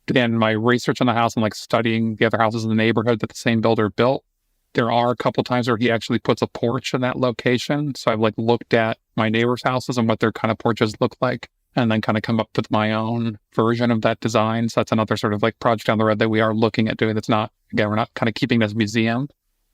Again, my research on the house and like studying the other houses in the neighborhood that the same builder built, there are a couple times where he actually puts a porch in that location. So I've like looked at my neighbors' houses and what their kind of porches look like, and then kind of come up with my own version of that design. So that's another sort of like project down the road that we are looking at doing. That's not, again, we're not kind of keeping this museum.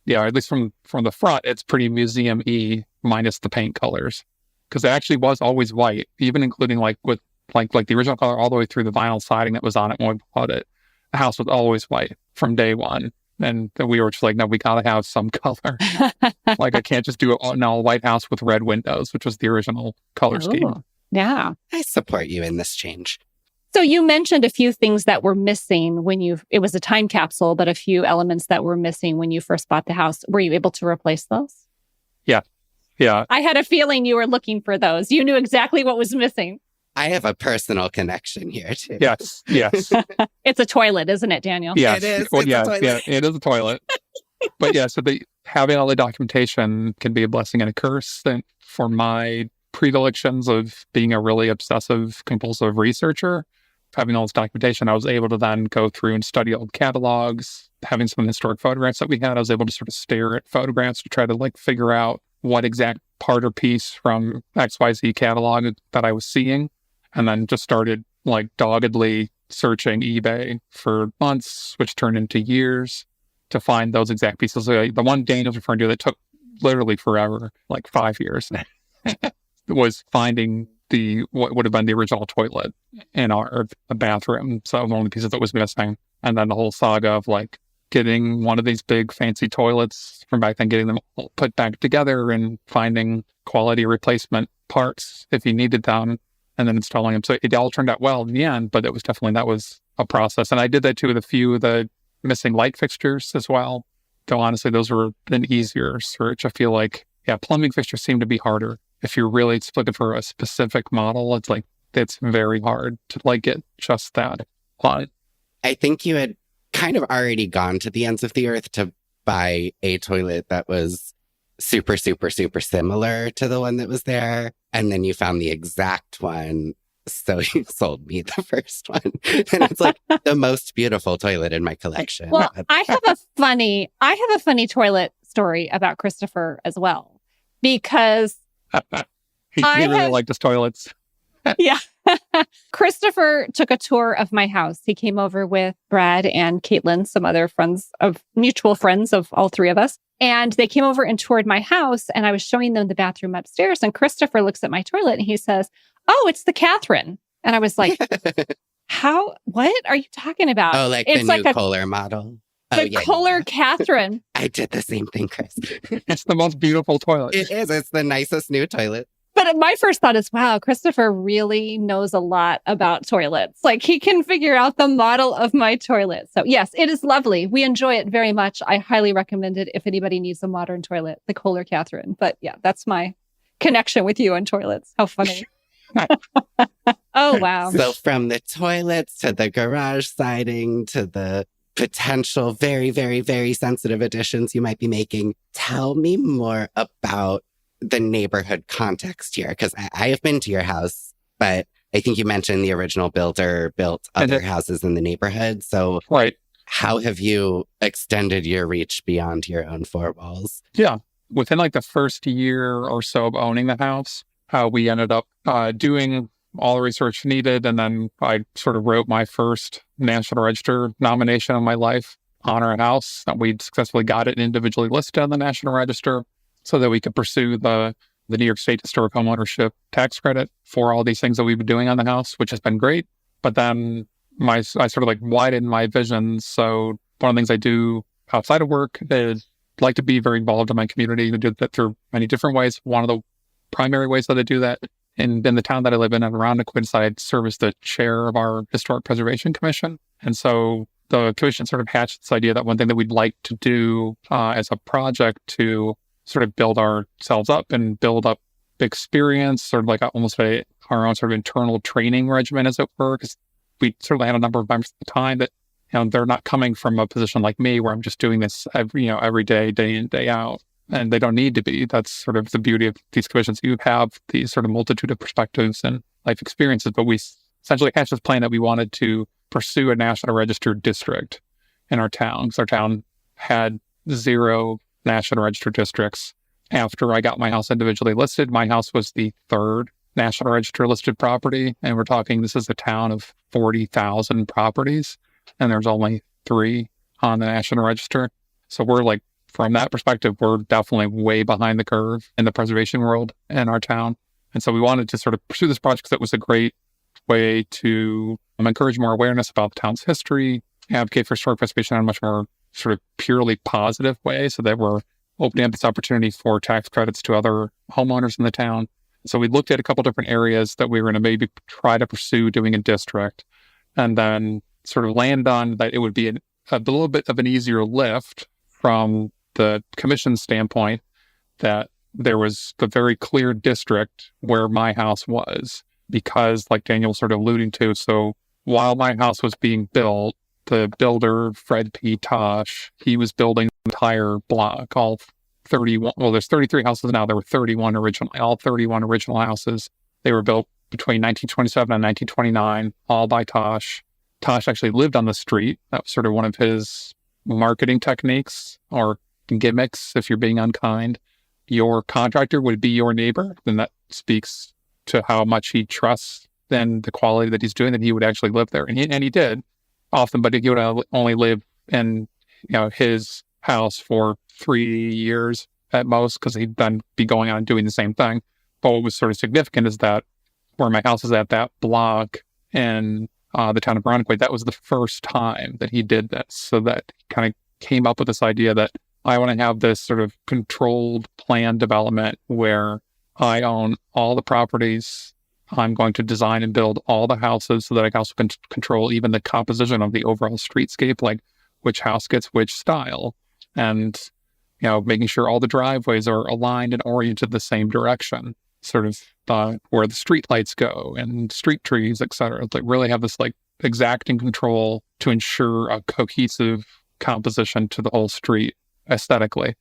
Yeah, at least from the front, it's pretty museum-y minus the paint colors. Because it actually was always white, even including like with like the original color all the way through the vinyl siding that was on it when we bought it. The house was always white from day one. And we were just like, no, we got to have some color. Like I can't just do an all white house with red windows, which was the original color scheme. Yeah. I support you in this change. So you mentioned a few things that were missing it was a time capsule, but a few elements that were missing when you first bought the house. Were you able to replace those? Yeah. Yeah. I had a feeling you were looking for those. You knew exactly what was missing. I have a personal connection here too. Yes. It's a toilet, isn't it, Daniel? Yes. It is. Well, It's a toilet. Yeah, it is a toilet. But yeah, so having all the documentation can be a blessing and a curse. And for my predilections of being a really obsessive, compulsive researcher, having all this documentation, I was able to then go through and study old catalogs. Having some historic photographs that we had, I was able to sort of stare at photographs to try to like figure out what exact part or piece from XYZ catalog that I was seeing. And then just started like doggedly searching eBay for months, which turned into years to find those exact pieces. The one Daniel's referring to that took literally forever, like 5 years, was finding what would have been the original toilet in our bathroom. So one of the pieces that was missing. And then the whole saga of like getting one of these big fancy toilets from back then, getting them all put back together and finding quality replacement parts if you needed them, and then installing them. So it all turned out well in the end, but that was a process. And I did that too with a few of the missing light fixtures as well. Though honestly, those were an easier search. I feel like, yeah, plumbing fixtures seem to be harder. If you're really looking for a specific model, it's very hard to like get just that one. I think you had kind of already gone to the ends of the earth to buy a toilet that was super, super, super similar to the one that was there. And then you found the exact one. So you sold me the first one. And it's like the most beautiful toilet in my collection. Well, I have a funny toilet story about Christopher as well, because he really liked his toilets. Yeah. Christopher took a tour of my house. He came over with Brad and Caitlin, some other mutual friends of all three of us. And they came over and toured my house, and I was showing them the bathroom upstairs. And Christopher looks at my toilet and he says, "Oh, it's the Catherine." And I was like, what are you talking about? Oh, like it's the new Kohler model. The Kohler Catherine. I did the same thing, Chris. It's the most beautiful toilet. It is. It's the nicest new toilet. But my first thought is, wow, Christopher really knows a lot about toilets. Like, he can figure out the model of my toilet. So yes, it is lovely. We enjoy it very much. I highly recommend it if anybody needs a modern toilet, the Kohler Catherine. But yeah, that's my connection with you on toilets. How funny. Oh, wow. So from the toilets to the garage siding to the potential very, very, very sensitive additions you might be making, tell me more about the neighborhood context here, because I have been to your house, but I think you mentioned the original builder built other houses in the neighborhood. So right. How have you extended your reach beyond your own four walls? Yeah. Within like the first year or so of owning the house, we ended up doing all the research needed. And then I sort of wrote my first National Register nomination of my life on our house. And we successfully got it individually listed on the National Register so that we could pursue the New York State Historic Homeownership tax credit for all these things that we've been doing on the house, which has been great. But then I sort of like widened my vision. So one of the things I do outside of work is like to be very involved in my community. I do that through many different ways. One of the primary ways that I do that in the town that I live in and around Aquinnah, I serve as the chair of our Historic Preservation Commission. And so the commission sort of hatched this idea that one thing that we'd like to do as a project to sort of build ourselves up and build up experience, sort of like almost our own sort of internal training regimen, as it were, because we certainly had a number of members at the time that, they're not coming from a position like me where I'm just doing this every day, day in, day out. And they don't need to be. That's sort of the beauty of these commissions. You have these sort of multitude of perspectives and life experiences, but we essentially hatched this plan that we wanted to pursue a National Register district in our town, because our town had 0 National Register districts. After I got my house individually listed, my house was the 3rd National Register listed property. And we're talking, this is a town of 40,000 properties, and there's only 3 on the National Register. So we're like, from that perspective, we're definitely way behind the curve in the preservation world in our town. And so we wanted to sort of pursue this project because it was a great way to encourage more awareness about the town's history, advocate for historic preservation in a much more sort of purely positive way, so that we're opening up this opportunity for tax credits to other homeowners in the town. So we looked at a couple different areas that we were going to maybe try to pursue doing a district, and then sort of land on that it would be a little bit of an easier lift from the commission standpoint, that there was a very clear district where my house was, because like Daniel was sort of alluding to, so while my house was being built, the builder, Fred P. Tosh, he was building the entire block, all 31, well, there's 33 houses now, there were 31 originally, all 31 original houses. They were built between 1927 and 1929, all by Tosh. Tosh actually lived on the street. That was sort of one of his marketing techniques or gimmicks, if you're being unkind. Your contractor would be your neighbor, then that speaks to how much he trusts and the quality that he's doing, that he would actually live there. And he did often, but he would only live in his house for 3 years at most, because he'd then be going on and doing the same thing. But what was sort of significant is that where my house is at, that block in the town of Browniquay, that was the first time that he did this. So that kind of came up with this idea that I want to have this sort of controlled plan development where I own all the properties. I'm going to design and build all the houses so that I can also control even the composition of the overall streetscape, like which house gets which style, and making sure all the driveways are aligned and oriented the same direction, sort of where the street lights go and street trees, etc. Like really have this like exacting control to ensure a cohesive composition to the whole street aesthetically.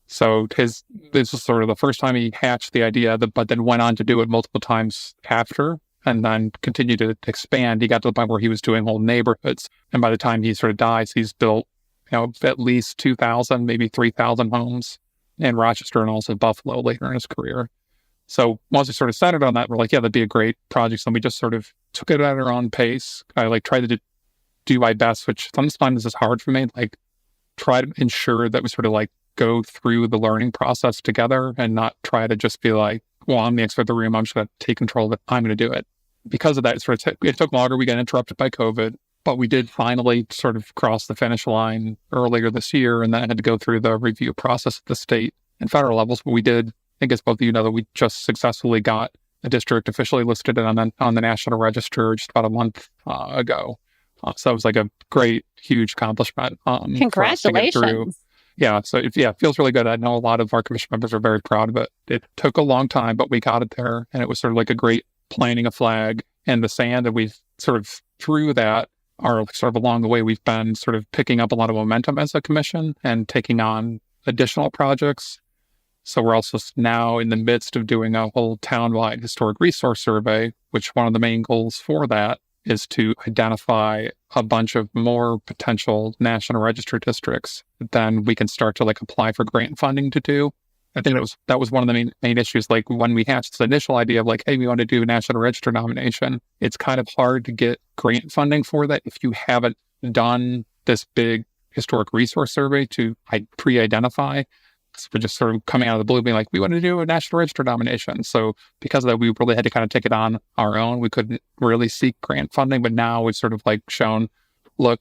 So this was sort of the first time he hatched the idea, but then went on to do it multiple times after, and then continued to expand. He got to the point where he was doing whole neighborhoods. And by the time he sort of dies, he's built, at least 2,000, maybe 3,000 homes in Rochester and also Buffalo later in his career. So once we sort of centered on that, we're like, yeah, that'd be a great project. So we just sort of took it at our own pace. I tried to do my best, which sometimes is hard for me. Try to ensure that we sort of go through the learning process together and not try to just be like, well, I'm the expert of the room, I'm just going to take control of it, I'm going to do it. Because of that, it took longer. We got interrupted by COVID, but we did finally sort of cross the finish line earlier this year, and then had to go through the review process at the state and federal levels. But we did, I think as both of you know, that we just successfully got a district officially listed on the National Register just about a month ago. So it was like a great, huge accomplishment. Congratulations. Yeah, so it feels really good. I know a lot of our commission members are very proud of it. It took a long time, but we got it there, and it was sort of like a great planting a flag in the sand. And we've sort of through that, or sort of along the way, we've been sort of picking up a lot of momentum as a commission and taking on additional projects. So we're also now in the midst of doing a whole townwide historic resource survey, which one of the main goals for that is to identify a bunch of more potential National Register districts. Then we can start to apply for grant funding to do. I think that was one of the main issues. Like when we hatched this initial idea of like, hey, we want to do a National Register nomination, it's kind of hard to get grant funding for that if you haven't done this big historic resource survey to pre-identify. So we're just sort of coming out of the blue being like, we want to do a National Register nomination. So because of that, we really had to kind of take it on our own. We couldn't really seek grant funding, but now we've sort of like shown, look,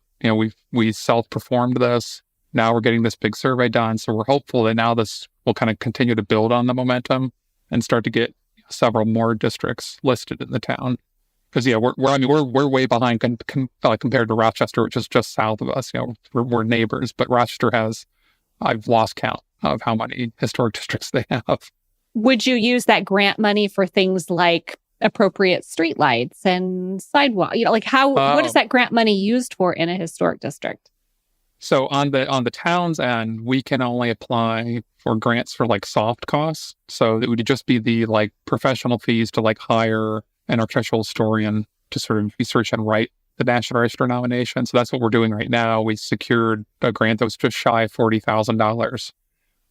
we self-performed this. Now we're getting this big survey done. So we're hopeful that now this will kind of continue to build on the momentum and start to get several more districts listed in the town. Because we're way behind compared to Rochester, which is just south of us. We're neighbors, but Rochester I've lost count of how many historic districts they have. Would you use that grant money for things like appropriate streetlights and sidewalk? What is that grant money used for in a historic district? So on the town's end, we can only apply for grants for like soft costs. So it would just be the like professional fees to like hire an architectural historian to sort of research and write the National Register nomination. So that's what we're doing right now. We secured a grant that was just shy of $40,000.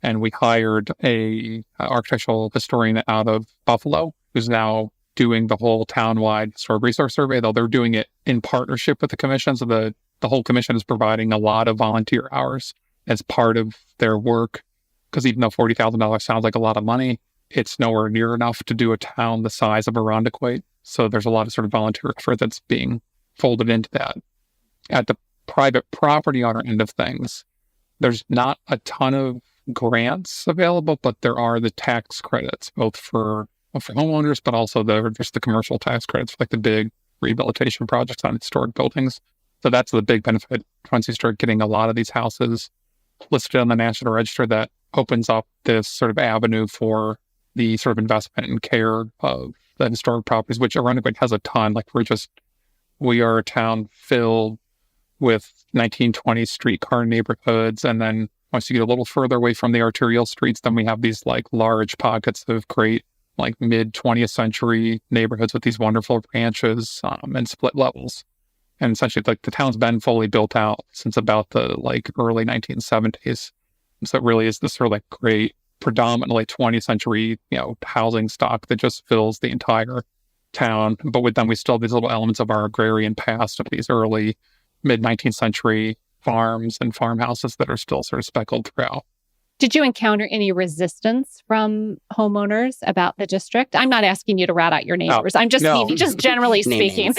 And we hired a architectural historian out of Buffalo, who's now doing the whole town-wide historic resource survey, though they're doing it in partnership with the commission. So the whole commission is providing a lot of volunteer hours as part of their work. Because even though $40,000 sounds like a lot of money, it's nowhere near enough to do a town the size of Irondequoit. So there's a lot of sort of volunteer effort that's being folded into that. At the private property owner end of things, there's not a ton of grants available, but there are the tax credits, both for homeowners, but also just the commercial tax credits for like the big rehabilitation projects on historic buildings. So that's the big benefit. Once you start getting a lot of these houses listed on the National Register, that opens up this sort of avenue for the sort of investment and care of the historic properties, which Irondequoit has a ton. Like we are a town filled with 1920s streetcar neighborhoods. And then once you get a little further away from the arterial streets, then we have these like large pockets of great like mid 20th century neighborhoods with these wonderful ranches and split levels. And essentially like the town's been fully built out since about the like early 1970s. So it really is this sort of like great, predominantly 20th century, housing stock that just fills the entire town. But with them, we still have these little elements of our agrarian past of these early mid 19th century farms and farmhouses that are still sort of speckled throughout. Did you encounter any resistance from homeowners about the district? I'm not asking you to rat out your neighbors. I'm just just generally speaking.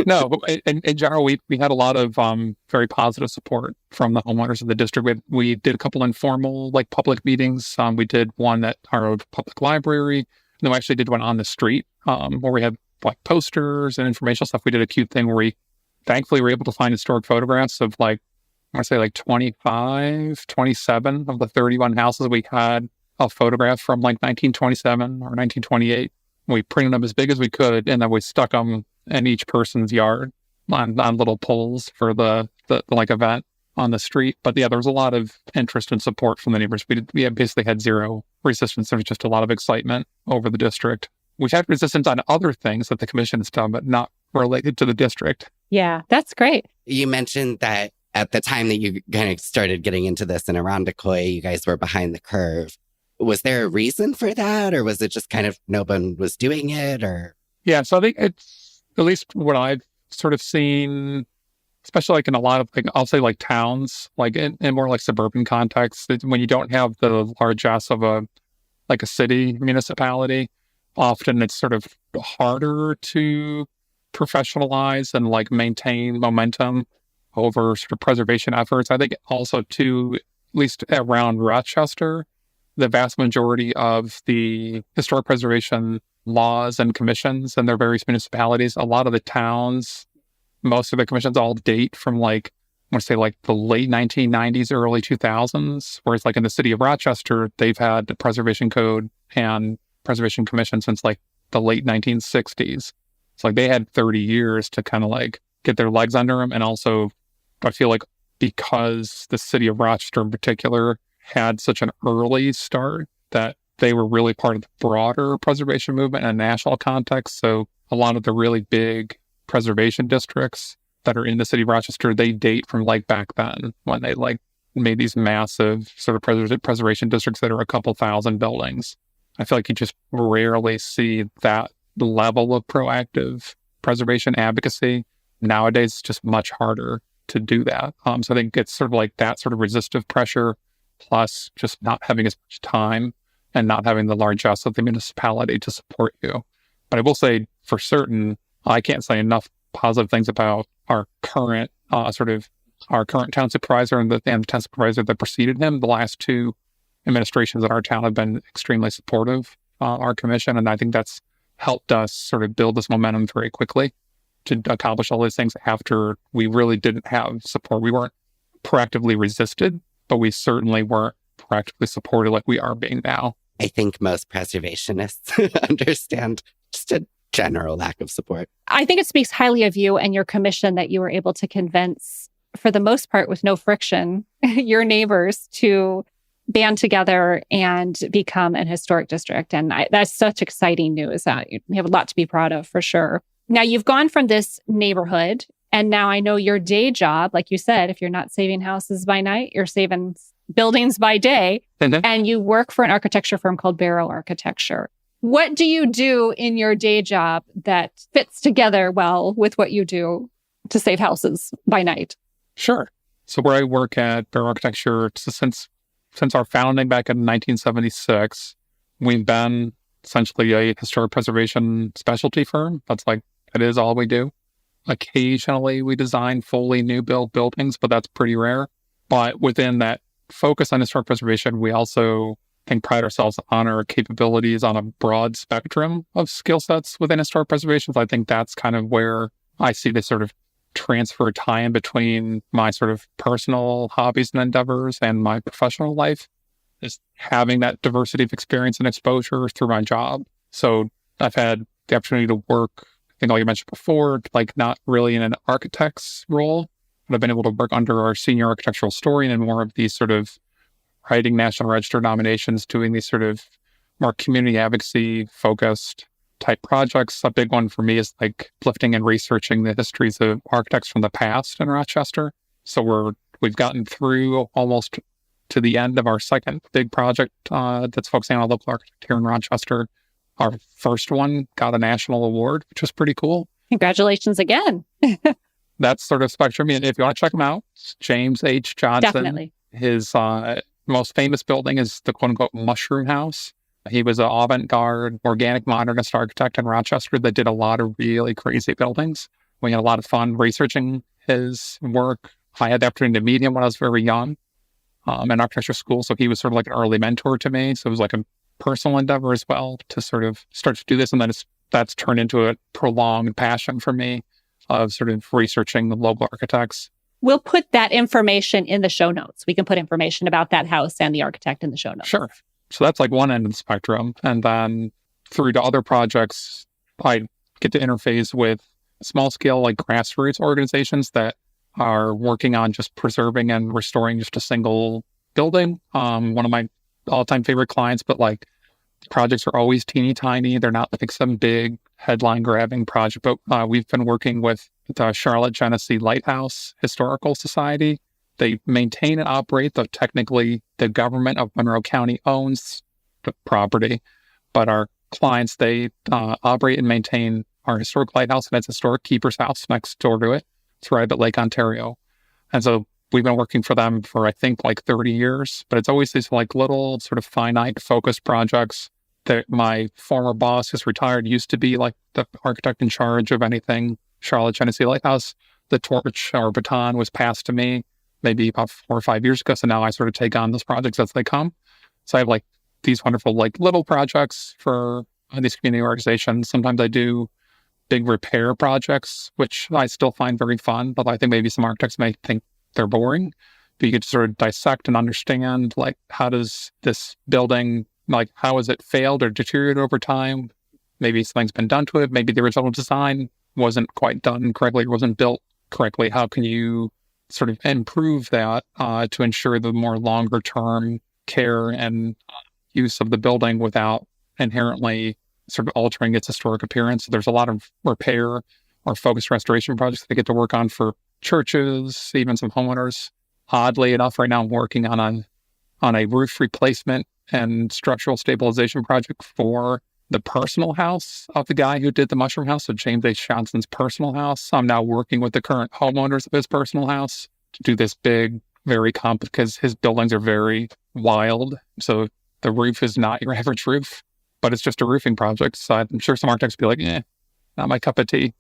No, in general, we had a lot of very positive support from the homeowners of the district. We did a couple informal like public meetings. We did one at our public library, and then we actually did one on the street where we had like posters and informational stuff. We did a cute thing where we thankfully were able to find historic photographs of like, I want to say like 25, 27 of the 31 houses we had a photograph from like 1927 or 1928. We printed them as big as we could, and then we stuck them in each person's yard on little poles for the like event on the street. But yeah, there was a lot of interest and support from the neighbors. We basically had zero resistance. There was just a lot of excitement over the district. We've had resistance on other things that the commission has done, but not related to the district. Yeah, that's great. You mentioned that at the time that you kind of started getting into this in Irondequoit, you guys were behind the curve. Was there a reason for that? Or was it just kind of no one was doing it? Or yeah, so I think it's at least what I've sort of seen, especially like in a lot of like, I'll say like towns, like in more like suburban contexts, when you don't have the largesse of a city municipality, often it's sort of harder to professionalize and like maintain momentum over sort of preservation efforts. I think also too, at least around Rochester, the vast majority of the historic preservation laws and commissions and their various municipalities, a lot of the towns, most of the commissions all date from like, I want to say like the late 1990s, early 2000s, whereas like in the city of Rochester, they've had the preservation code and preservation commission since like the late 1960s. It's like they had 30 years to kind of like get their legs under them. And also, I feel like because the city of Rochester in particular had such an early start that they were really part of the broader preservation movement in a national context. So a lot of the really big preservation districts that are in the city of Rochester, they date from like back then when they like made these massive sort of preservation districts that are a couple thousand buildings. I feel like you just rarely see that level of proactive preservation advocacy. Nowadays, it's just much harder to do that. So I think it's sort of like that sort of resistive pressure, plus just not having as much time and not having the largesse of the municipality to support you. But I will say for certain, I can't say enough positive things about our current our current town supervisor and the town supervisor that preceded him. The last two administrations in our town have been extremely supportive of our commission, and I think that's helped us sort of build this momentum very quickly to accomplish all these things after we really didn't have support. We weren't proactively resisted, but we certainly weren't proactively supported like we are being now. I think most preservationists understand just a general lack of support. I think it speaks highly of you and your commission that you were able to convince, for the most part, with no friction, your neighbors to band together and become an historic district. And that's such exciting news. You have a lot to be proud of, for sure. Now, you've gone from this neighborhood, and now I know your day job, like you said, if you're not saving houses by night, you're saving buildings by day, and you work for an architecture firm called Bero Architecture. What do you do in your day job that fits together well with what you do to save houses by night? Sure. So where I work at Bero Architecture, since our founding back in 1976, we've been essentially a historic preservation specialty firm. That is all we do. Occasionally, we design fully new build buildings, but that's pretty rare. But within that focus on historic preservation, we also can pride ourselves on our capabilities on a broad spectrum of skill sets within historic preservation. So I think that's kind of where I see this sort of transfer tie-in between my sort of personal hobbies and endeavors and my professional life, is having that diversity of experience and exposure through my job. So I've had the opportunity to work, I think like I mentioned before, like not really in an architect's role, but I've been able to work under our senior architectural historian and more of these sort of writing National Register nominations, doing these sort of more community advocacy focused type projects. A big one for me is like lifting and researching the histories of architects from the past in Rochester. So we've gotten through almost to the end of our second big project that's focusing on a local architect here in Rochester. Our first one got a national award, which was pretty cool. Congratulations again. That's sort of spectrum. And if you want to check him out, James H. Johnson. Definitely. His most famous building is the quote-unquote Mushroom House. He was an avant-garde, organic modernist architect in Rochester that did a lot of really crazy buildings. We had a lot of fun researching his work. I had the opportunity to meet him when I was very young in architecture school, so he was sort of like an early mentor to me. So it was like a personal endeavor as well to sort of start to do this, and then that's turned into a prolonged passion for me of sort of researching the local architects. We'll put that information in the show notes. We can put information about that house and the architect in the show notes. Sure. So that's like one end of the spectrum. And then through to other projects, I get to interface with small scale, like grassroots organizations that are working on just preserving and restoring just a single building. One of my all-time favorite clients, but like projects are always teeny tiny. They're not like some big headline grabbing project, but we've been working with the Charlotte Genesee Lighthouse Historical Society. They maintain and operate, though technically the government of Monroe County owns the property, but our clients, they operate and maintain our historic lighthouse, and it's a historic keeper's house next door to it. It's right at Lake Ontario. And so we've been working for them for, I think, like 30 years, but it's always these like little sort of finite focused projects that my former boss, who's retired, used to be like the architect in charge of anything Charlotte Genesee Lighthouse. The torch or baton was passed to me maybe about 4 or 5 years ago. So now I sort of take on those projects as they come. So I have like these wonderful like little projects for these community organizations. Sometimes I do big repair projects, which I still find very fun, but I think maybe some architects may think they're boring. But you get to sort of dissect and understand like how does this building, like how has it failed or deteriorated over time? Maybe something's been done to it. Maybe the original design wasn't quite done correctly, or wasn't built correctly. How can you sort of improve that to ensure the more longer term care and use of the building without inherently sort of altering its historic appearance? So there's a lot of repair or focused restoration projects that I get to work on for churches, even some homeowners Oddly enough, right now I'm working on a roof replacement and structural stabilization project for the personal house of the guy who did the mushroom house, so James H. Johnson's personal house. I'm now working with the current homeowners of his personal house to do this big, very complicated, because his buildings are very wild. So the roof is not your average roof, but it's just a roofing project. So I'm sure some architects will be like, not my cup of tea.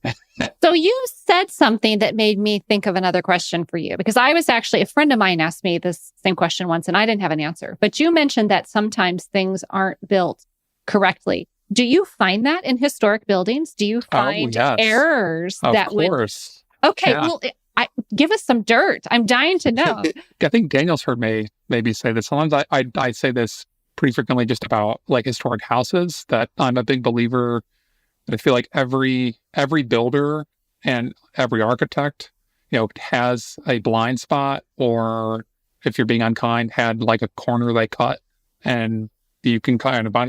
So you said something that made me think of another question for you, because I was actually, a friend of mine asked me this same question once and I didn't have an answer. But you mentioned that sometimes things aren't built correctly. Do you find that in historic buildings? Do you find errors that would... Of course. Okay, well, give us some dirt. I'm dying to know. I think Daniel's heard me maybe say this. Sometimes I say this pretty frequently just about like historic houses, that I'm a big believer. I feel like every builder and every architect, has a blind spot, or if you're being unkind, had like a corner they cut, and you can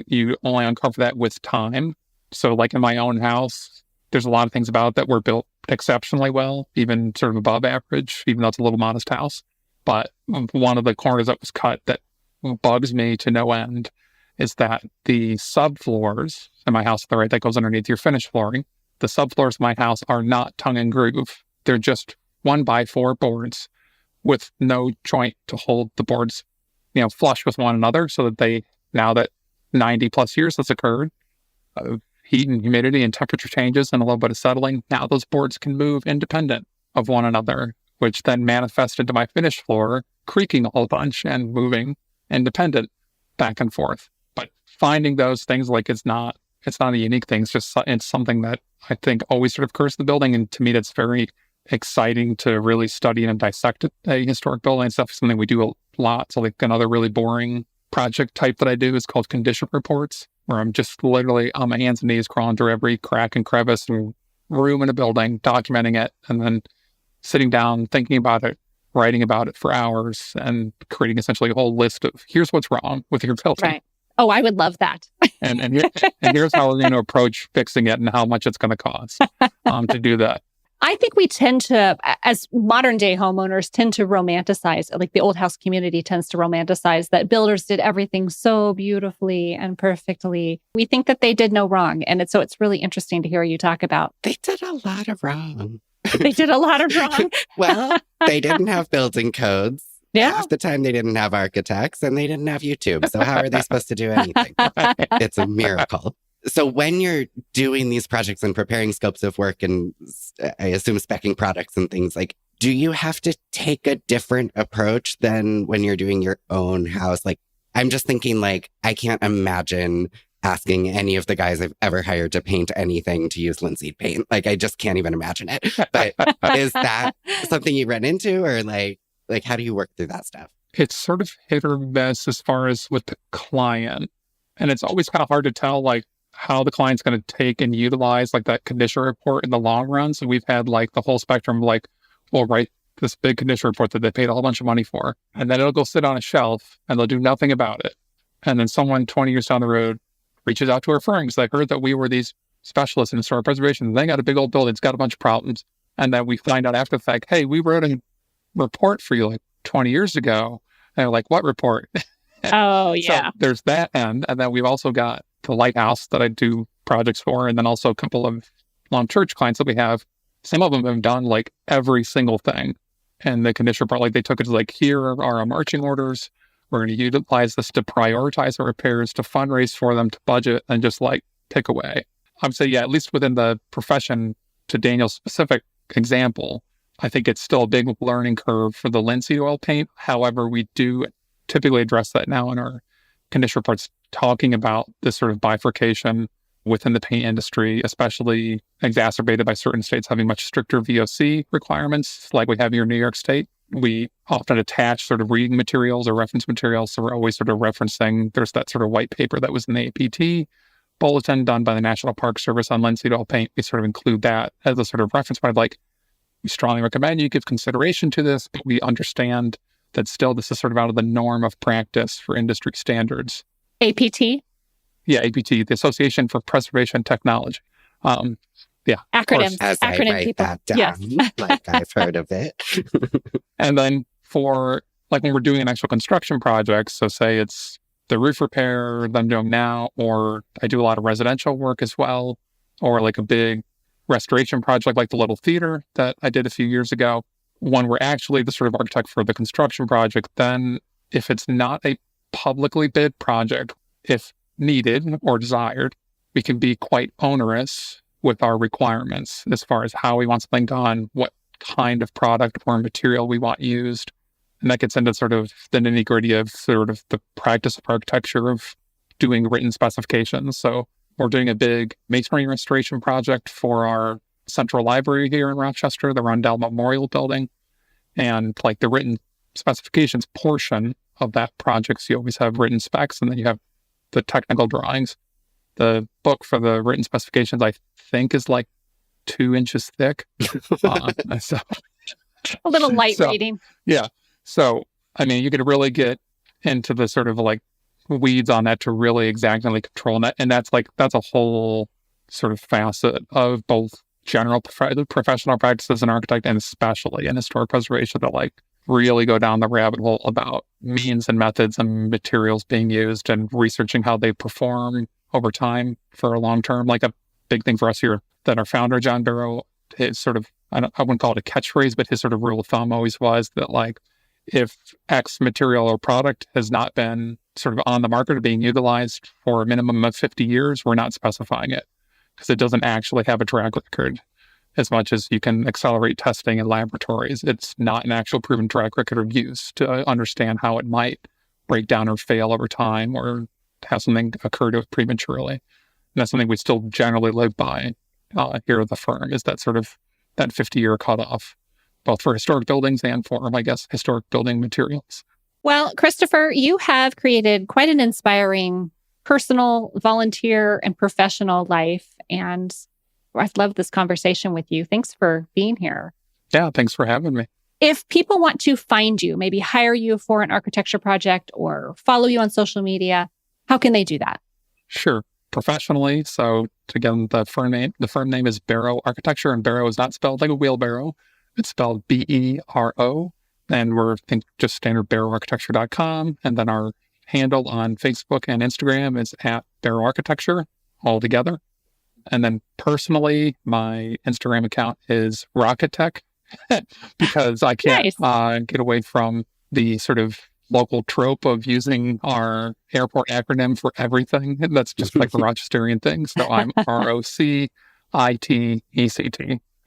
you only uncover that with time. So like in my own house, there's a lot of things about it that were built exceptionally well, even sort of above average, even though it's a little modest house. But one of the corners that was cut that bugs me to no end is that the subfloors in my house, that goes underneath your finished flooring, the subfloors of my house are not tongue and groove. They're just 1x4 boards with no joint to hold the boards, flush with one another, so that now that 90 plus years has occurred of heat and humidity and temperature changes and a little bit of settling, now those boards can move independent of one another, which then manifests into my finished floor, creaking a whole bunch and moving independent back and forth. But finding those things, it's not a unique thing. It's something that I think always sort of occurs in the building. And to me, that's very exciting to really study and dissect a historic building and stuff. Something we do a lot. So like another really boring project type that I do is called condition reports, where I'm just literally on my hands and knees crawling through every crack and crevice and room in a building, documenting it, and then sitting down, thinking about it, writing about it for hours, and creating essentially a whole list of here's what's wrong with your building. Right. Oh, I would love that. and here's how we're going to approach fixing it and how much it's going to cost to do that. I think we tend to, as modern day homeowners, tend to romanticize, like the old house community tends to romanticize that builders did everything so beautifully and perfectly. We think that they did no wrong. And it's really interesting to hear you talk about. They did a lot of wrong. They did a lot of wrong. Well, they didn't have building codes. Yeah. Half the time they didn't have architects and they didn't have YouTube. So how are they supposed to do anything? It's a miracle. So when you're doing these projects and preparing scopes of work and I assume speccing products and things, like, do you have to take a different approach than when you're doing your own house? Like, I'm just thinking, like, I can't imagine asking any of the guys I've ever hired to paint anything to use linseed paint. Like, I just can't even imagine it. But is that something you run into, or like how do you work through that stuff? It's sort of hit or miss as far as with the client. And it's always kind of hard to tell, like, how the client's going to take and utilize like that condition report in the long run. So we've had like the whole spectrum, like, we'll write this big condition report that they paid a whole bunch of money for, and then it'll go sit on a shelf and they'll do nothing about it. And then someone 20 years down the road reaches out to our firm because they heard that we were these specialists in historic preservation. And they got a big old building, it's got a bunch of problems. And then we find out after the fact, hey, we wrote a report for you like 20 years ago. And they're like, what report? Oh, yeah. So there's that end. And then we've also got the lighthouse that I do projects for. And then also a couple of long church clients that we have. Some of them have done like every single thing. And the condition report, like they took it to like, here are our marching orders. We're going to utilize this to prioritize our repairs, to fundraise for them, to budget, and just like pick away. I would say, yeah, at least within the profession, to Daniel's specific example, I think it's still a big learning curve for the linseed oil paint. However, we do typically address that now in our condition reports, talking about this sort of bifurcation within the paint industry, especially exacerbated by certain states having much stricter VOC requirements, like we have here in New York State. We often attach sort of reading materials or reference materials. So we're always sort of referencing, there's that sort of white paper that was in the APT bulletin done by the National Park Service on linseed oil paint. We sort of include that as a sort of reference point, like, we strongly recommend you give consideration to this, but we understand that still this is sort of out of the norm of practice for industry standards. APT? Yeah, APT, the Association for Preservation Technology. Yeah. Acronyms. As Acronym I write people. that down, Yes. like I've heard of it. And then for like when we're doing an actual construction project, so say it's the roof repair that I'm doing now, or I do a lot of residential work as well, or like a big restoration project like the Little Theater that I did a few years ago. When we're actually the sort of architect for the construction project, then if it's not a publicly bid project, if needed or desired, we can be quite onerous with our requirements as far as how we want something done, what kind of product or material we want used. And that gets into sort of the nitty-gritty of sort of the practice of architecture of doing written specifications. So we're doing a big masonry restoration project for our central library here in Rochester, the Rundell Memorial Building. And like the written specifications portion of that project, so you always have written specs, and then you have the technical drawings. The book for the written specifications, I think, is like 2 inches thick. So, a little light reading. Yeah. So, I mean, you could really get into the sort of like weeds on that to really exactly control that. And that's a whole sort of facet of both general professional practices in architect and especially in historic preservation that like really go down the rabbit hole about means and methods and materials being used and researching how they perform over time for a long term. Like a big thing for us here that our founder, John Bero, his sort of, I wouldn't call it a catchphrase, but his sort of rule of thumb always was that like, if X material or product has not been sort of on the market or being utilized for a minimum of 50 years, we're not specifying it because it doesn't actually have a track record. As much as you can accelerate testing in laboratories, it's not an actual proven track record of use to understand how it might break down or fail over time or have something occur to it prematurely. And that's something we still generally live by here at the firm, is that sort of that 50-year cutoff, both for historic buildings and for, I guess, historic building materials. Well, Christopher, you have created quite an inspiring personal, volunteer, and professional life. And I've loved this conversation with you. Thanks for being here. Yeah, thanks for having me. If people want to find you, maybe hire you for an architecture project or follow you on social media, how can they do that? Sure. Professionally. So again, the firm name is Bero Architecture, and Bero is not spelled like a wheelbarrow. It's spelled B-E-R-O. And we're, I think, just standard beroarchitecture.com. And then our handle on Facebook and Instagram is at Bero Architecture all together. And then personally, my Instagram account is Rocketech because I can't get away from the sort of local trope of using our airport acronym for everything. That's just like a Rochesterian thing. So I'm ROCITECT.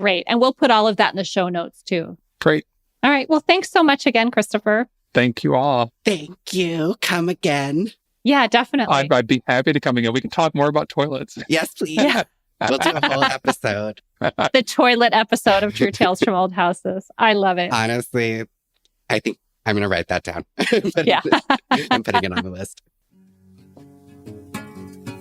Great. And we'll put all of that in the show notes too. Great. All right. Well, thanks so much again, Christopher. Thank you all. Thank you. Come again. Yeah, definitely. I'd be happy to come again. We can talk more about toilets. Yes, please. Yeah. We'll do a whole episode. The toilet episode of True Tales from Old Houses. I love it. Honestly, I think I'm going to write that down. Yeah. I'm putting it on the list.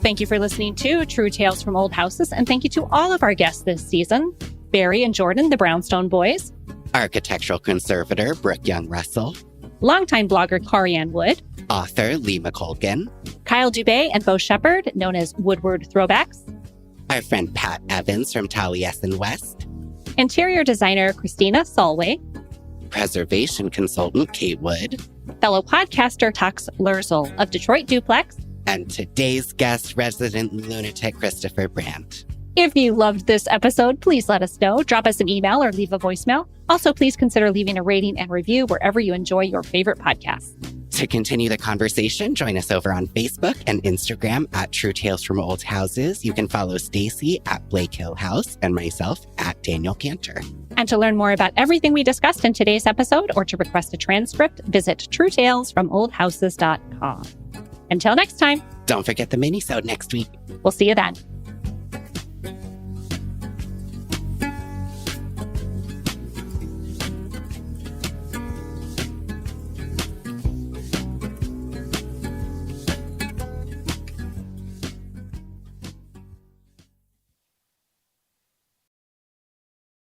Thank you for listening to True Tales from Old Houses. And thank you to all of our guests this season. Barry and Jordan, the Brownstone Boys. Architectural conservator Brooke Young-Russell. Longtime blogger Carianne Wood. Author Lee McColgan. Kyle Dubé and Bo Shepard, known as Woodward Throwbacks. Our friend Pat Evans from Taliesin West. Interior designer Christina Solway. Preservation consultant Kate Wood. Fellow podcaster Tux Lerzel of Detroit Duplex. And today's guest, resident lunatic Christopher Brandt. If you loved this episode, please let us know. Drop us an email or leave a voicemail. Also, please consider leaving a rating and review wherever you enjoy your favorite podcasts. To continue the conversation, join us over on Facebook and Instagram at True Tales from Old Houses. You can follow Stacy at Blake Hill House and myself at Daniel Cantor. And to learn more about everything we discussed in today's episode or to request a transcript, visit truetalesfromoldhouses.com. Until next time. Don't forget the mini-sode next week. We'll see you then.